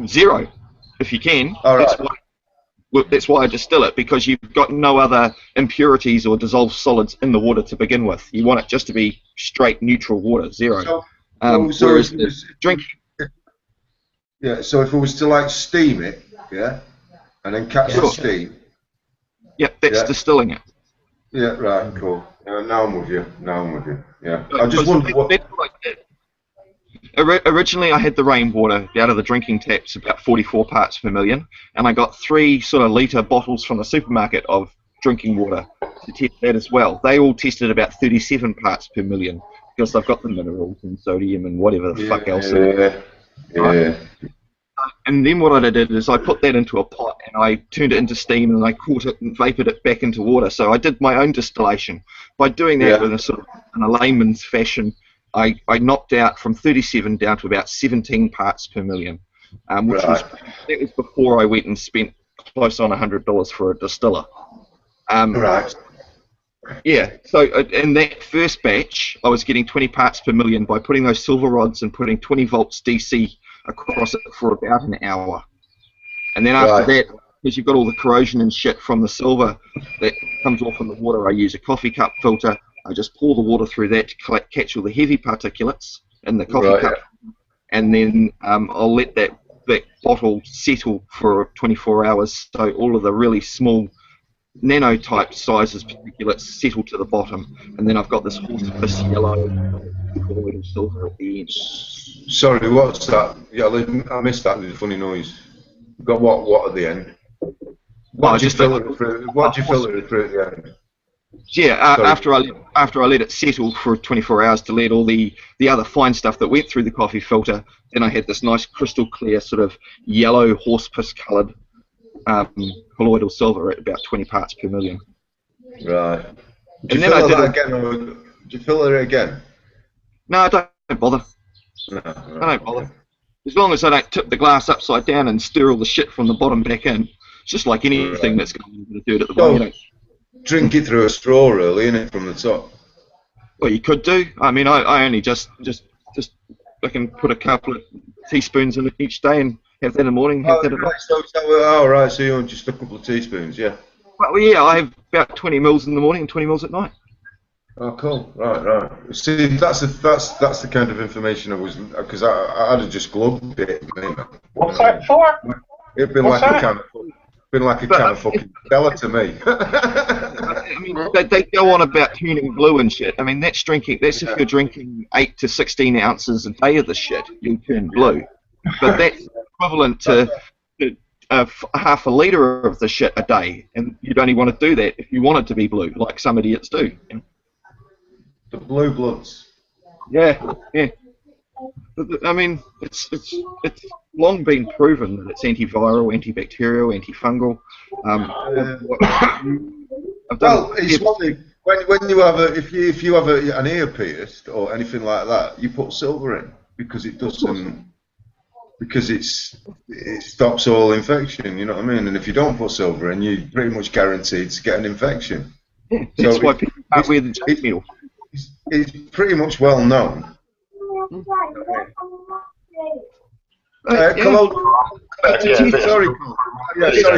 0, if you can. All right. That's why I distill it, because you've got no other impurities or dissolved solids in the water to begin with. You want it just to be straight neutral water, 0. So Whereas drinking. Yeah. So if it was to, like, steam it, yeah, and then catch the steam. Yeah, that's distilling it. Yeah. Right. Cool. Now I'm with you. Yeah. I just wondered what. That's what I did. Originally, I had the rainwater out of the drinking taps about 44 parts per million, and I got 3 sort of litre bottles from the supermarket of drinking water to test that as well. They all tested about 37 parts per million because they've got the minerals and sodium and whatever the fuck else in it. Yeah. And then what I did is I put that into a pot and I turned it into steam and I caught it and vapoured it back into water. So I did my own distillation. By doing that in a layman's fashion, I knocked out from 37 down to about 17 parts per million, which was before I went and spent close on $100 for a distiller. Right. Yeah, so in that first batch, I was getting 20 parts per million by putting those silver rods and putting 20 volts DC across it for about an hour. And then after that, because you've got all the corrosion and shit from the silver that comes off in the water, I use a coffee cup filter. I just pour the water through that to catch all the heavy particulates in the coffee cup, and then I'll let that bottle settle for 24 hours, so all of the really small nano-type sizes particulates settle to the bottom, and then I've got this horse piss yellow colloidal silver at the end. Sorry, what's that? Yeah, I missed that. There's a funny noise. Got what at the end? What do you filter it through at the end? Yeah, after I let it settle for 24 hours to let all the other fine stuff that went through the coffee filter, then I had this nice crystal clear sort of yellow horse piss coloured colloidal silver at about 20 parts per million. Right. Do you filter that again, or do you filter it again? No, I don't bother. No, I don't bother. As long as I don't tip the glass upside down and stir all the shit from the bottom back in. It's just like anything that's got a little bit of dirt at the bottom. Drink it through a straw, really, innit, from the top. Well, you could do. I mean, I only just I can put a couple of teaspoons in it each day and have that in the morning. Have that at night. So you just a couple of teaspoons, yeah. Well, yeah, I have about 20 mils in the morning and 20 mils at night. Oh, cool. Right. See, that's the kind of information I was, because I'd have just glubbed it. What's that for? It'd been like a can of fucking Stella to me. I mean, they go on about turning blue and shit. I mean, that's if you're drinking 8 to 16 ounces a day of the shit, you'll turn blue. But that's equivalent to half a litre of the shit a day, and you'd only want to do that if you want it to be blue, like some idiots do. The blue bloods. Yeah. I mean, it's long been proven that it's antiviral, antibacterial, antifungal. Well, it's one thing. When you have if you have an ear pierced or anything like that, you put silver in because it doesn't. Because it stops all infection, you know what I mean? And if you don't put silver in, you're pretty much guaranteed to get an infection. Yeah, that's why people can't wear the junk meal. It's pretty much well known. Sorry,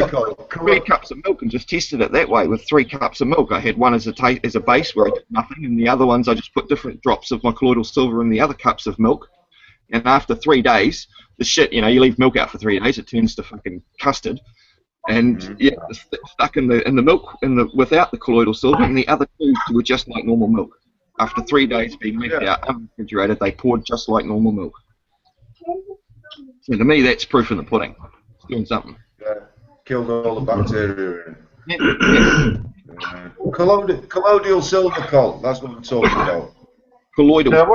Cole. 3 cups of milk and just tested it that way with 3 cups of milk. I had one as a base where I did nothing, and the other ones I just put different drops of my colloidal silver in the other cups of milk. And after 3 days, the shit, you leave milk out for 3 days, it turns to fucking custard. And it's stuck in the milk without the colloidal silver, and the other 2 were just like normal milk. After 3 days being left out unrefrigerated, they poured just like normal milk. So to me, that's proof in the pudding. It's doing something. Yeah. Killed all the bacteria in it. Yeah. Colloidal silver, Colt. That's what I'm talking about. Colloidal. Yeah,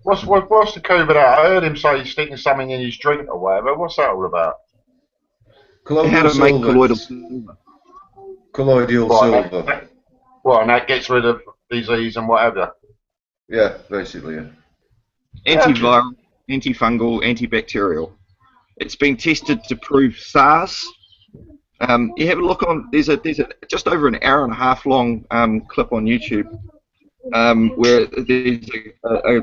what's the coup with that? I heard him say he's sticking something in his drink or whatever. What's that all about? Colloidal How to make silver. colloidal silver. Colloidal silver. Well, and that gets rid of disease and whatever. Yeah, basically, yeah. Antiviral, antifungal, antibacterial. It's been tested to prove SARS. You have a look on. There's a just over an hour and a half long clip on YouTube where there's a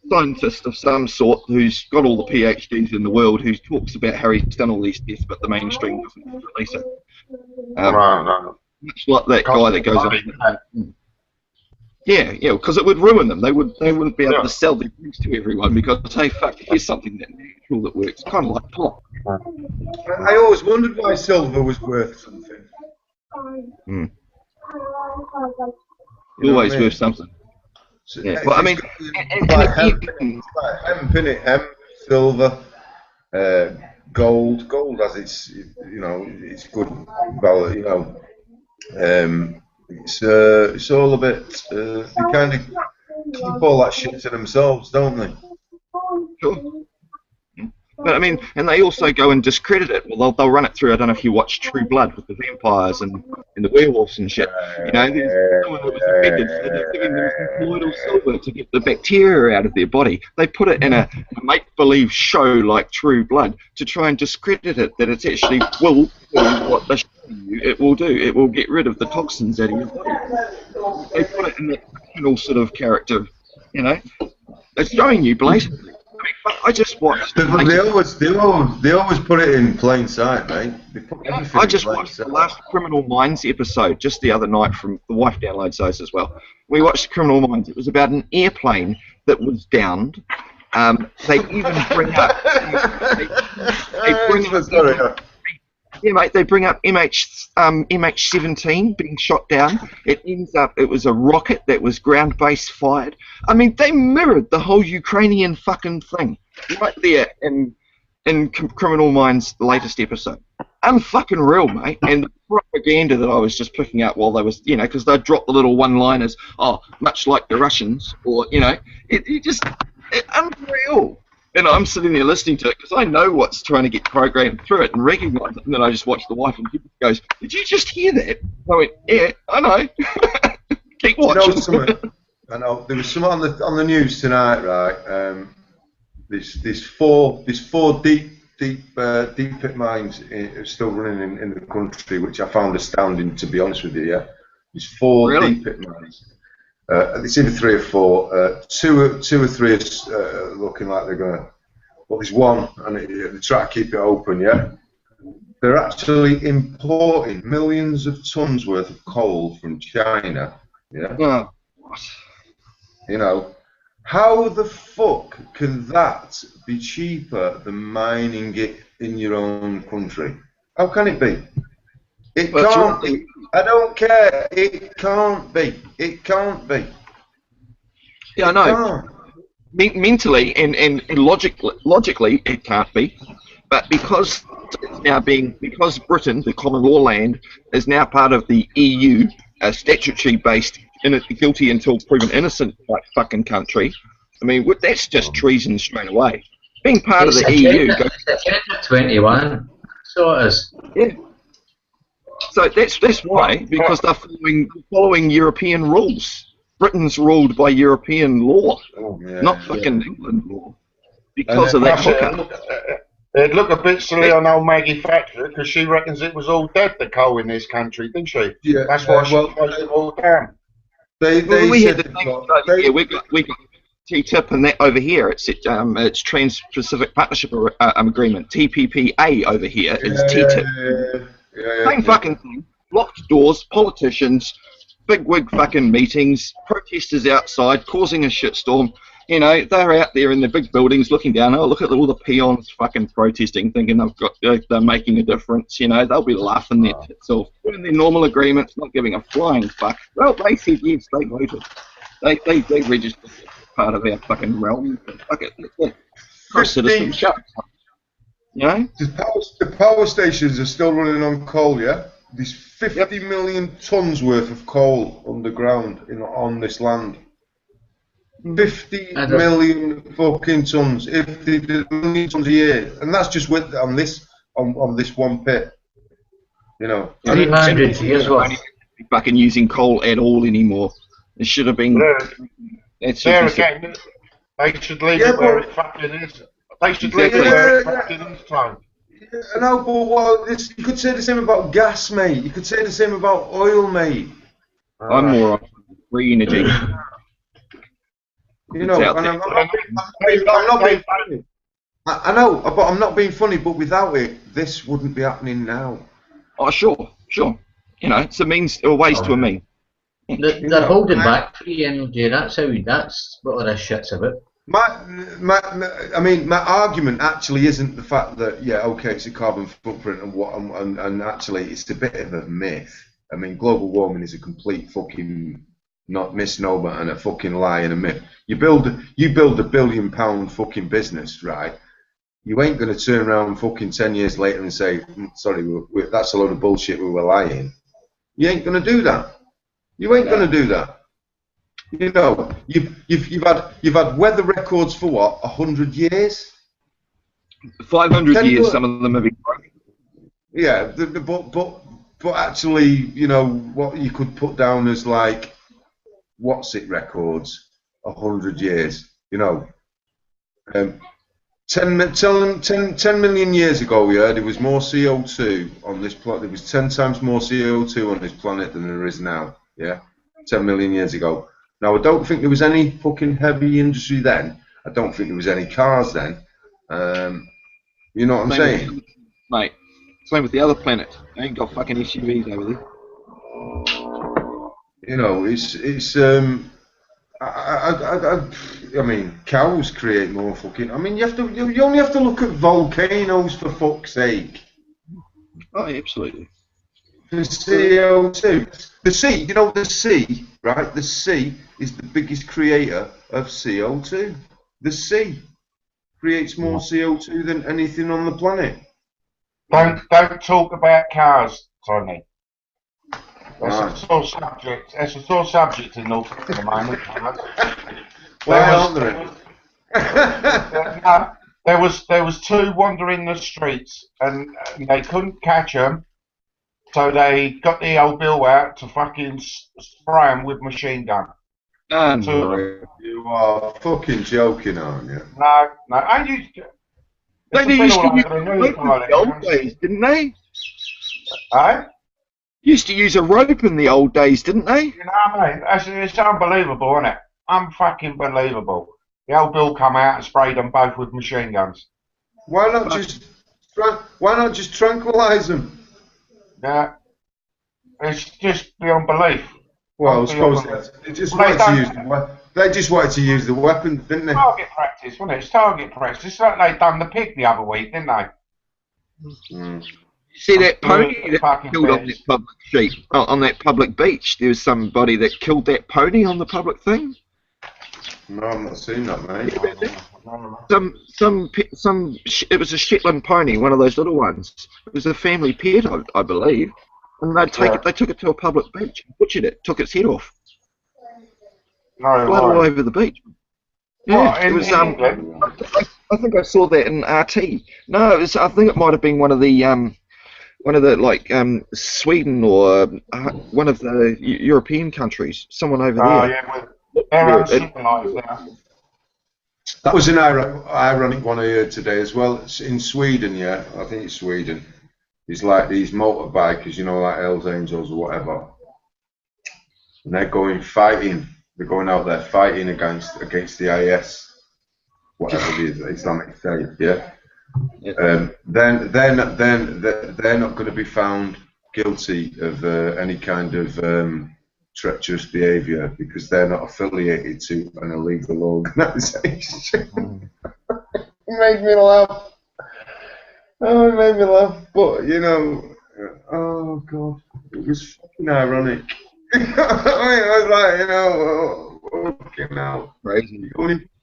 scientist of some sort who's got all the PhDs in the world who talks about how he's done all these tests, but the mainstream doesn't release it. No. Much like that guy that goes on. Yeah, because it would ruin them. They wouldn't be able to sell their things to everyone because, hey, fuck, here's something that natural that works, kind of like pop. I always wondered why silver was worth something. Always worth something. So, Yeah, well, I mean, hemp, silver, gold. Gold has its, it's good value, It's all a bit. They kind of keep all that shit to themselves, don't they? Sure. But I mean, and they also go and discredit it. Well, they'll run it through. I don't know if you watch True Blood with the vampires and the werewolves and shit. There's someone that was infected, so they're giving them some colloidal silver to get the bacteria out of their body. They put it in a make-believe show like True Blood to try and discredit it, that it's actually will do what they're showing you it will do. It will get rid of the toxins out of your body. They put it in that criminal sort of character, It's showing you blatantly. I just watched. They always put it in plain sight, mate. I just watched the last Criminal Minds episode just the other night. From the wife downloads those as well. We watched Criminal Minds. It was about an airplane that was downed. They even bring up. Yeah, mate. They bring up MH17 being shot down. It ends up. It was a rocket that was ground-based fired. I mean, they mirrored the whole Ukrainian fucking thing right there in Criminal Minds' latest episode. Unfucking real, mate. And the propaganda that I was just picking up while they was, because they dropped the little one-liners. Oh, much like the Russians, or it unreal. And I'm sitting there listening to it because I know what's trying to get programmed through it and recognise it. And then I just watch the wife and she goes, "Did you just hear that?" I went, "Yeah, I know." Keep watching. I know there was some on the news tonight, right? There's four deep pit mines still running in the country, which I found astounding, to be honest with you. Yeah, there's four deep pit mines. It's either 3 or 4. Two or three are looking like they're going to. Well, there's one, and they try to keep it open. Yeah, they're actually importing millions of tons worth of coal from China. Yeah. How the fuck can that be cheaper than mining it in your own country? How can it be? It can't be. I don't care. It can't be. It can't be. Yeah, I know. Mentally and logically, it can't be. But because it's now because Britain, the common law land, is now part of the EU, a statutory-based, guilty until proven innocent like fucking country. I mean, that's just treason straight away. Being part of the EU. It's Agenda 21. So it is. Yeah. So that's why, because they're following European rules. Britain's ruled by European law, not fucking England law. Because of that hookup. It'd look a bit silly on old Maggie Thatcher because she reckons it was all dead, the coal in this country, didn't she? Yeah. That's why she closed it all down. We got TTIP and that over here. It's Trans-Pacific Partnership Agreement, TPPA over here is TTIP. Same fucking thing. Locked doors, politicians, big wig fucking meetings, protesters outside causing a shitstorm. You know, they're out there in their big buildings looking down. Oh, look at all the peons fucking protesting, thinking they're making a difference. You know, they'll be laughing their tits off, doing their normal agreements, not giving a flying fuck. Well, they said yes, they voted. They registered as part of our fucking realm. Fuck it, pro-citizen, shut up. You know? The power stations are still running on coal, yeah? There's 50 million tons worth of coal underground on this land. 50 million fucking tons. 50 million tons a year. And that's just on this one pit. You know. 300 years worth. Fucking using coal at all anymore. It should have been. There again, they should leave it where it fucking is. They should leave it where it fucking is, Tom. I know, but you could say the same about gas, mate. You could say the same about oil, mate. I'm more on free energy. You know, and I'm not being funny. I know, but I'm not being funny. But without it, this wouldn't be happening now. Oh, sure. You know, it's a ways to a mean. They're holding back free energy. That's what all this shit's about. My argument actually isn't the fact that it's a carbon footprint and actually it's a bit of a myth. I mean, global warming is a complete fucking misnomer and a fucking lie and a myth. You build a £1 billion fucking business, right? You ain't gonna turn around fucking 10 years later and say, sorry, that's a load of bullshit. We were lying. You ain't gonna do that. You ain't gonna do that. You know, you've had weather records for what, 100 years? 500 years. Some of them have been broken. Yeah, but actually, you know, what you could put down as like, what's it records, 100 years. You know, 10 million years ago, there was more CO2 on this planet. There was 10 times more CO2 on this planet than there is now. Yeah, 10 million years ago. Now, I don't think there was any fucking heavy industry then. I don't think there was any cars then. You know what I'm saying? Mate, same with the other planet. They ain't got fucking SUVs over there. You know, I mean, cows create more fucking... I mean, you only have to look at volcanoes, for fuck's sake. Oh, absolutely. The CO2. The sea, you know, the sea, right? The sea is the biggest creator of CO2. The sea creates more CO2 than anything on the planet. Don't talk about cars, Tony. That's a sore subject. That's a sore subject in Norfolk at the moment. Why aren't there? There was two wandering the streets, and they couldn't catch them. So they got the old bill out to fucking spray them with machine gun. You are fucking joking, aren't you? No. And They used to use a rope in the old days, didn't they? Used to use a rope in the old days, didn't they? You know what I mean? It's unbelievable, isn't it? Unfucking believable. The old bill come out and sprayed them both with machine guns. Why not just tranquilise them? Yeah, it's just beyond belief. Well, I suppose they just wanted to use the weapon, didn't they? Target practice, wasn't it? It's target practice. It's like they done the pig the other week, didn't they? See that pony that killed on that public sheep, on that public beach? There was somebody that killed that pony on the public thing. No, I've not seen that, mate. It was a Shetland pony, one of those little ones. It was a family pet, I believe, and they took it to a public beach, butchered it, took its head off, all over the beach. Yeah, it was. I think I saw that in RT. No, it was. I think it might have been one of the like Sweden or one of the European countries. Someone over there. Yeah, they're uncivilized now. That was an ironic one I heard today as well. It's in Sweden, yeah. I think it's Sweden. It's like these motorbikers, you know, like Hells Angels or whatever. And they're going fighting. They're going out there fighting against the IS, whatever it is, Islamic State, yeah. Then they're not going to be found guilty of any kind of treacherous behaviour because they're not affiliated to an illegal organisation. It made me laugh. Oh, it made me laugh. But, you know, oh, God, it was fucking ironic. I mean, I was like, you know, fucking hell. Crazy.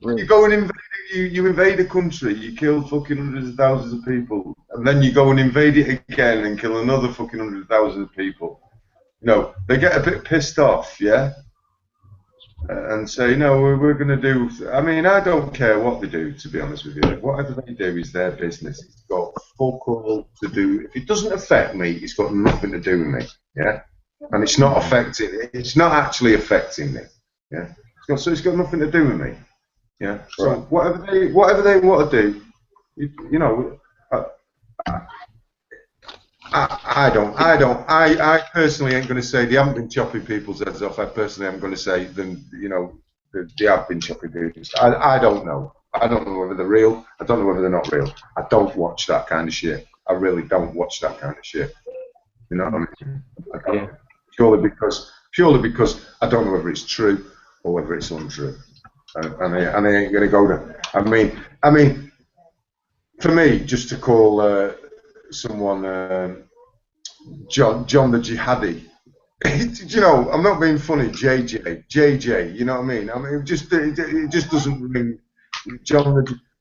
You go and invade, you invade a country, you kill fucking hundreds of thousands of people, and then you go and invade it again and kill another fucking hundreds of thousands of people. You know, they get a bit pissed off, yeah? And say, no, we're going to do... I mean, I don't care what they do, to be honest with you. Whatever they do is their business. It's got fuck all to do... If it doesn't affect me, it's got nothing to do with me, yeah? And it's not affecting... It's not actually affecting me, yeah? So it's got nothing to do with me, yeah? So Right. whatever they want to do, you know... I personally ain't going to say they haven't been chopping people's heads off. I personally am going to say them, you know, they have been chopping people's. I don't know. I don't know whether they're real. I don't know whether they're not real. I don't watch that kind of shit. I really don't watch that kind of shit. You know what I mean? I don't. Purely because I don't know whether it's true or whether it's untrue. And I ain't going to go there. I mean, for me, just to call someone John the Jihadi. You know, I'm not being funny. JJ. You know what I mean? I mean, it just doesn't ring.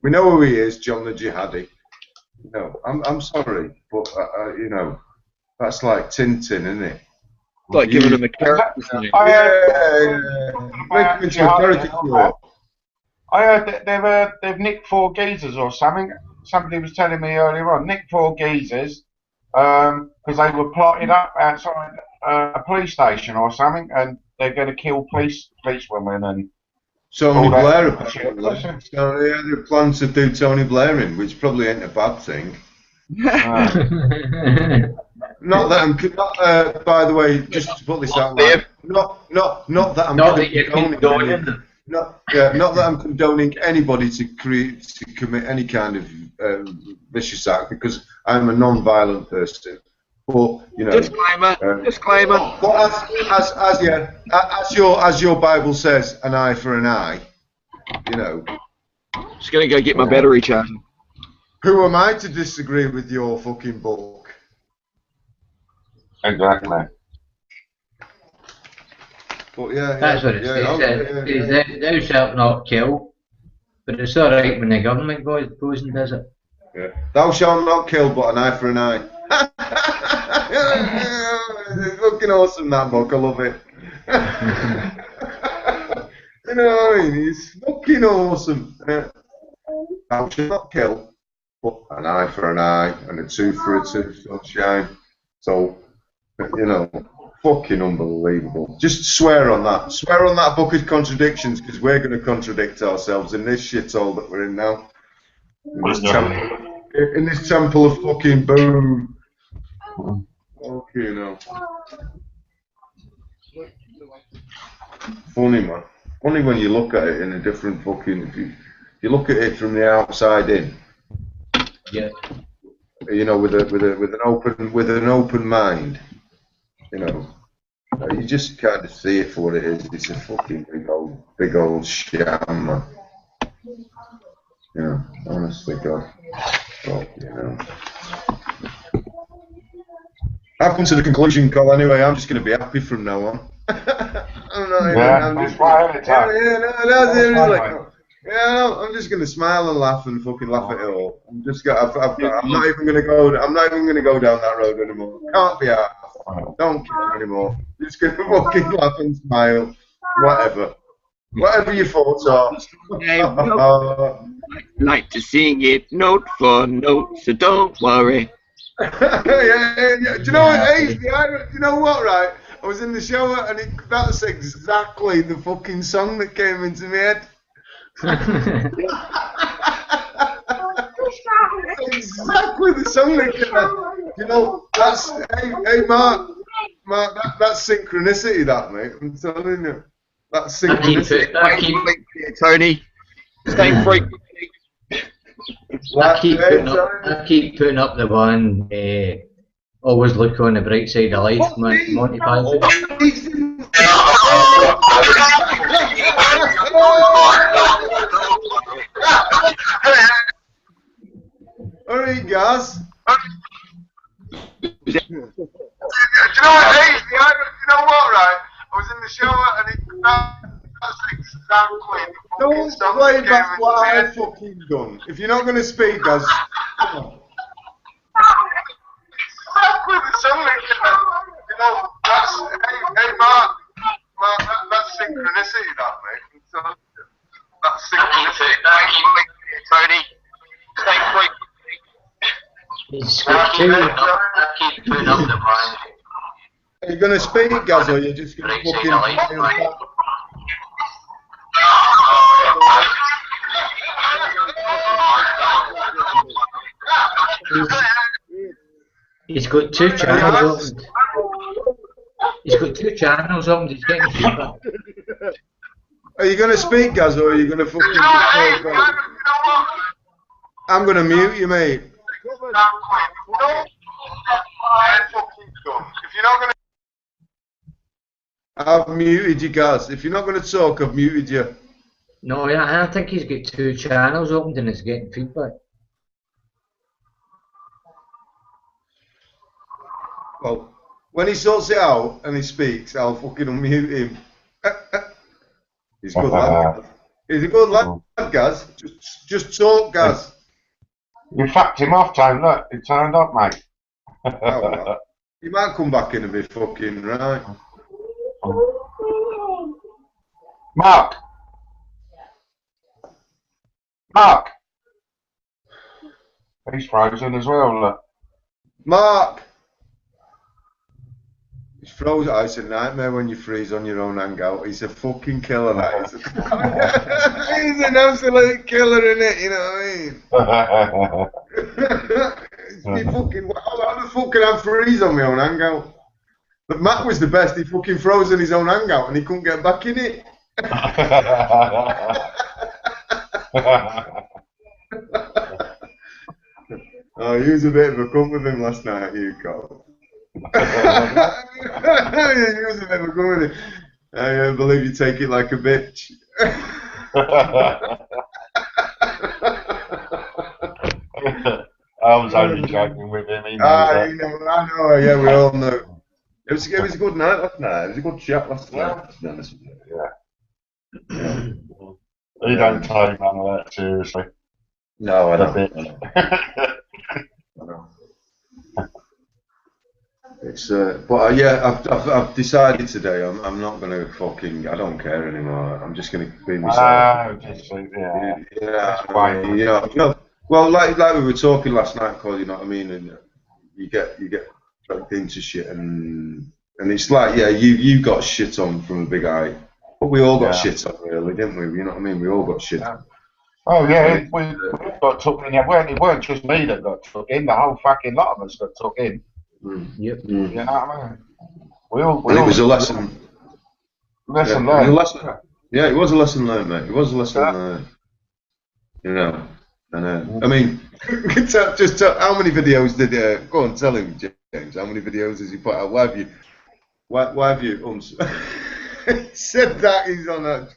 We know who he is, John the Jihadi. You know, I'm sorry, but you know, that's like Tintin, isn't it? Like giving him a character name. Make him into a caricature. I heard that they've nicked 4 geezers or something. Somebody was telling me earlier on, nicked 4 geezers because they were plotted up outside a police station or something, and they're going to kill policewomen and. Tony Blair, apparently. So they had a plan to do Tony Blair in, which probably ain't a bad thing. Not that I'm. By the way, just to put this out there, not that I'm. Not that you're condoning. Not that I'm condoning anybody to commit any kind of vicious act, because I'm a non-violent person. But you know, disclaimer. But as your Bible says, an eye for an eye. You know. Just gonna go get my battery charger. Who am I to disagree with your fucking book? Exactly. But yeah, That's what it says. Thou shalt not kill, but it's alright when the government goes and does it. Yeah. Thou shalt not kill, but an eye for an eye. It's fucking awesome, that book. I love it. You know what I mean? It's fucking awesome. Thou shalt not kill, but an eye for an eye and a tooth for a tooth, sunshine. So, you know, fucking unbelievable. Just swear on that. Swear on that book of contradictions, because we're going to contradict ourselves in this shithole that we're in now. In this temple of fucking boom. Okay, now. Funny, man. Funny when you look at it in a different fucking. If you look at it from the outside in. Yeah. You know, with an open mind. You know, you just kind of see it for what it is. It's a fucking big old sham, man. You know, honestly, God. Well, you know. I've come to the conclusion, Cole, anyway, I'm just going to be happy from now on. I'm just going to smile and laugh and fucking laugh at it all. I'm not even going to go down that road anymore. Can't be arsed. Don't care anymore. Just going to fucking laugh and smile. Whatever your thoughts are. Like to sing it note for note, so don't worry. Yeah. Do you know what? Hey, you know what? Right, I was in the shower and that's exactly the fucking song that came into my head. Exactly the song that came out. You know, that's hey Mark, that's synchronicity, that mate. I'm telling you, that's synchronicity. Tony, stay frequently. I keep putting up the one. Always look on the bright side of life, Monty Python. Alright, guys. Do you know what it is? You know what, right? I was in the shower and it Don't play back what I fucking done. If you're not going to speak, guys, come on. You know, that's, hey Mark, that's synchronicity, that, mate. That's synchronicity. Tony, thank you. He's got two. Keep putting up the Brian. Are you going to speak, Gaz, or are you just going to fucking... He's got two channels opened. He's got two channels opened. He's getting feedback. Are you going to speak, Gaz, or are you going to fucking... I'm going to mute you, mate. If you're not going to... I've muted you, Gaz. If you're not going to talk, I've muted you. No, I think he's got two channels opened and he's getting feedback. Well, when he sorts it out and he speaks, I'll fucking unmute him. He's a good lad. He's a good lad, Gaz. Just talk, Gaz. You fucked him off, Tone. Look, he turned up, mate. Oh, well. He might come back in a bit, fucking right. Mark. Mark. He's frozen as well, look. Mark. He's frozen. Oh, it's a nightmare when you freeze on your own hangout. He's a fucking killer, that is. He's an absolute killer, innit? You know what I mean? It's me fucking. How the fuck can I freeze on my own hangout? But Matt was the best. He fucking froze in his own hangout and he couldn't get back in it. Oh, you was a bit of a cunt with him last night, you Carl. You was a bit of a cunt with him. I believe you take it like a bitch. I was only joking with him. He knows I know, yeah, we all know. It was a good night last night. It was a good chat last night, to be honest with you. Yeah. He don't take none of that seriously. No, I don't. I know. It's but yeah, I've decided today I'm not gonna fucking, I don't care anymore. I'm just gonna be myself. Well, like we were talking last night, Cole. You know what I mean? And you get dragged into shit, and it's like, yeah, you got shit on from a big eye, but we all got shit on, really, didn't we? You know what I mean? We all got shit on. Oh yeah, we got took in. It weren't just me that got took in. The whole fucking lot of us got took in. Yep. You know what I mean? We all it was a lesson. Lesson learned. learned. Yeah, it was a lesson learned, mate. It was a lesson learned. You know, and I mean, just tell, how many videos did go on? Tell him, James. How many videos has he put out? Why have you? He said that he's on that.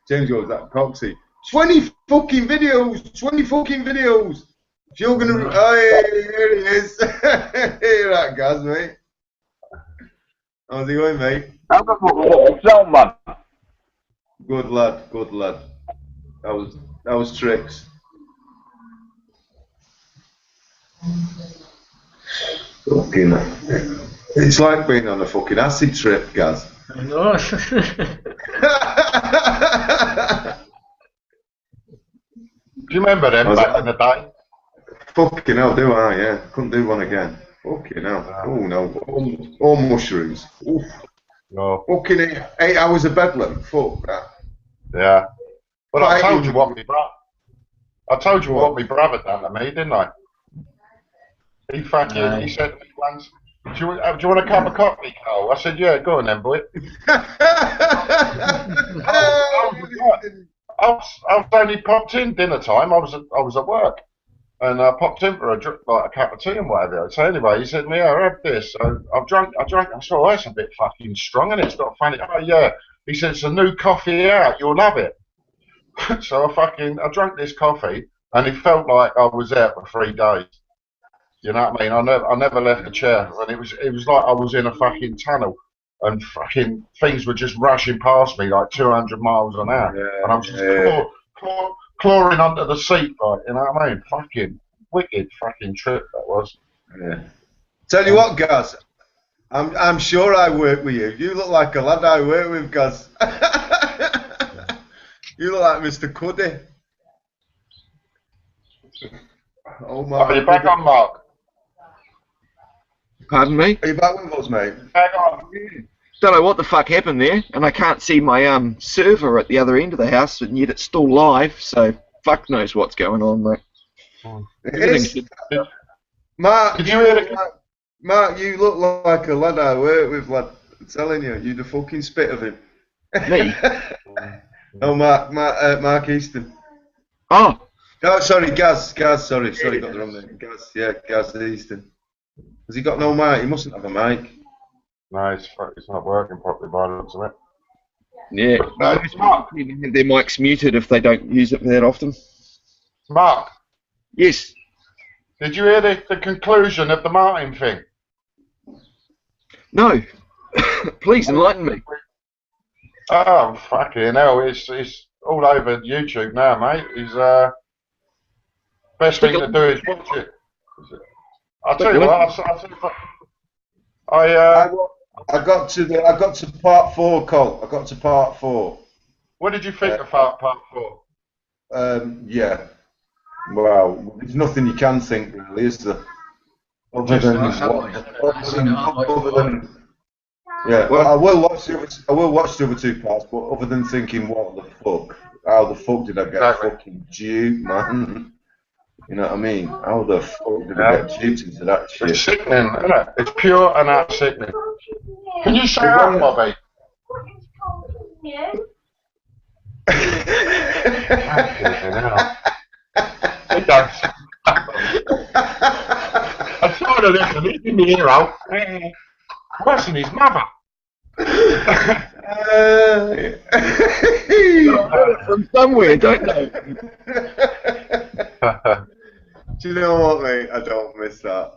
James goes, that Coxie. 20 fucking videos. 20 fucking videos. If you're gonna, oh yeah, here he is. Here that Gaz, mate. How's he going, mate? Man. Good lad, good lad. That was tricks. Fucking, it's like being on a fucking acid trip, Gaz. I know. Do you remember them back in the day? Fucking hell, do I? Yeah, couldn't do one again. Fucking hell. Oh no, all mushrooms. Oof. No. Fucking 8 hours of bedlam. Fuck that. Yeah. But I told you what my brother done to me, didn't I? He fucking, he said to me once, do you want a cup of coffee, Carl? I said, yeah, go on then, boy. I was only popped in dinner time. I was at work, and I popped in for a cup of tea and whatever. So anyway, he said to me, "I have this." So I drank. I said, "Oh, that's a bit fucking strong, and it's got funny." Oh yeah. He said, it's a new coffee out, you'll love it. So I drank this coffee, and it felt like I was out for 3 days. You know what I mean? I never left the chair, and it was like I was in a fucking tunnel, and fucking things were just rushing past me like 200 miles an hour, and I was just clawing under the seat, like, you know what I mean? Fucking wicked fucking trip that was. Yeah. Tell you what, Gaz, I'm sure I work with you. You look like a lad I work with, Gaz. You look like Mr. Cuddy. Oh my! Are you back on, Mark? Pardon me? Are you back with us, mate? Back on. Don't know what the fuck happened there, and I can't see my server at the other end of the house, and yet it's still live. So fuck knows what's going on, mate. Mark, Did you hear it? Mark, you look like a lad I work with, lad. I'm telling you, you're the fucking spit of him. Me? Oh, Mark Easton. Oh. Oh, sorry, Gaz, sorry, got the wrong name. Gaz Easton. Has he got no mic? He mustn't have a mic. No, it's not working properly by the looks of it. Yeah. No, Mark. Their mic's muted if they don't use it that often. Mark, Yes. did you hear the conclusion of the Martin thing? No. Please enlighten me. Oh, fucking hell, it's all over YouTube now, mate. Best thing to do is watch it. I'll tell you what, I got to part 4, Cole. I got to part 4. What did you think of part 4? Yeah. Well, there's nothing you can think, really, is there? Other than yeah. Well, I will watch the other 2 parts, but other than thinking, what the fuck? How the fuck did I get fucking duped, man? You know what I mean? How the fuck did I get duped into that shit? It's sickening, isn't it? It's pure and out sickening. Can you say that, Bobby? I told her this, and he's in the hero. Worse than his mother. From somewhere, don't they? Do you know what, mate? I don't miss that.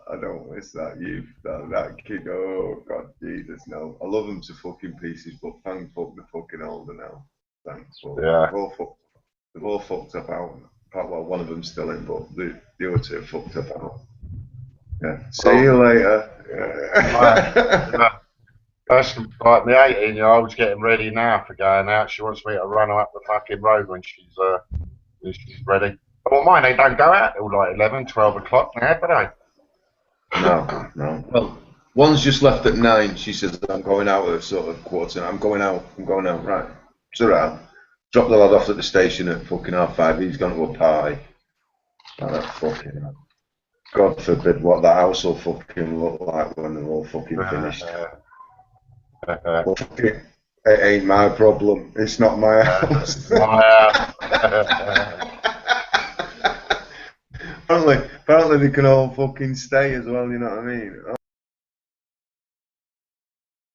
Youth, that kid. Oh God, Jesus, no. I love them to fucking pieces, but thank fuck they're fucking older now. Thank fuck. Yeah. They've all fucked up out. Well, one of them's still in, but the other 2 are fucked up out. Yeah. See you later. Yeah. That's like my 18-year-old's getting ready now for going out. She wants me to run her up the fucking road when she's ready. Well, mine, they don't go out till like 11, 12 o'clock now, do they? No. Well, one's just left at 9. She says, I'm going out at sort of 1:15. I'm going out. Right. It's alright. Drop the lad off at the station at fucking 5:30. He's gone to a party. Oh, that fucking hell. God forbid what that house will fucking look like when they're all fucking finished. Well, it ain't my problem. It's not my house. Apparently they can all fucking stay as well, you know what I mean?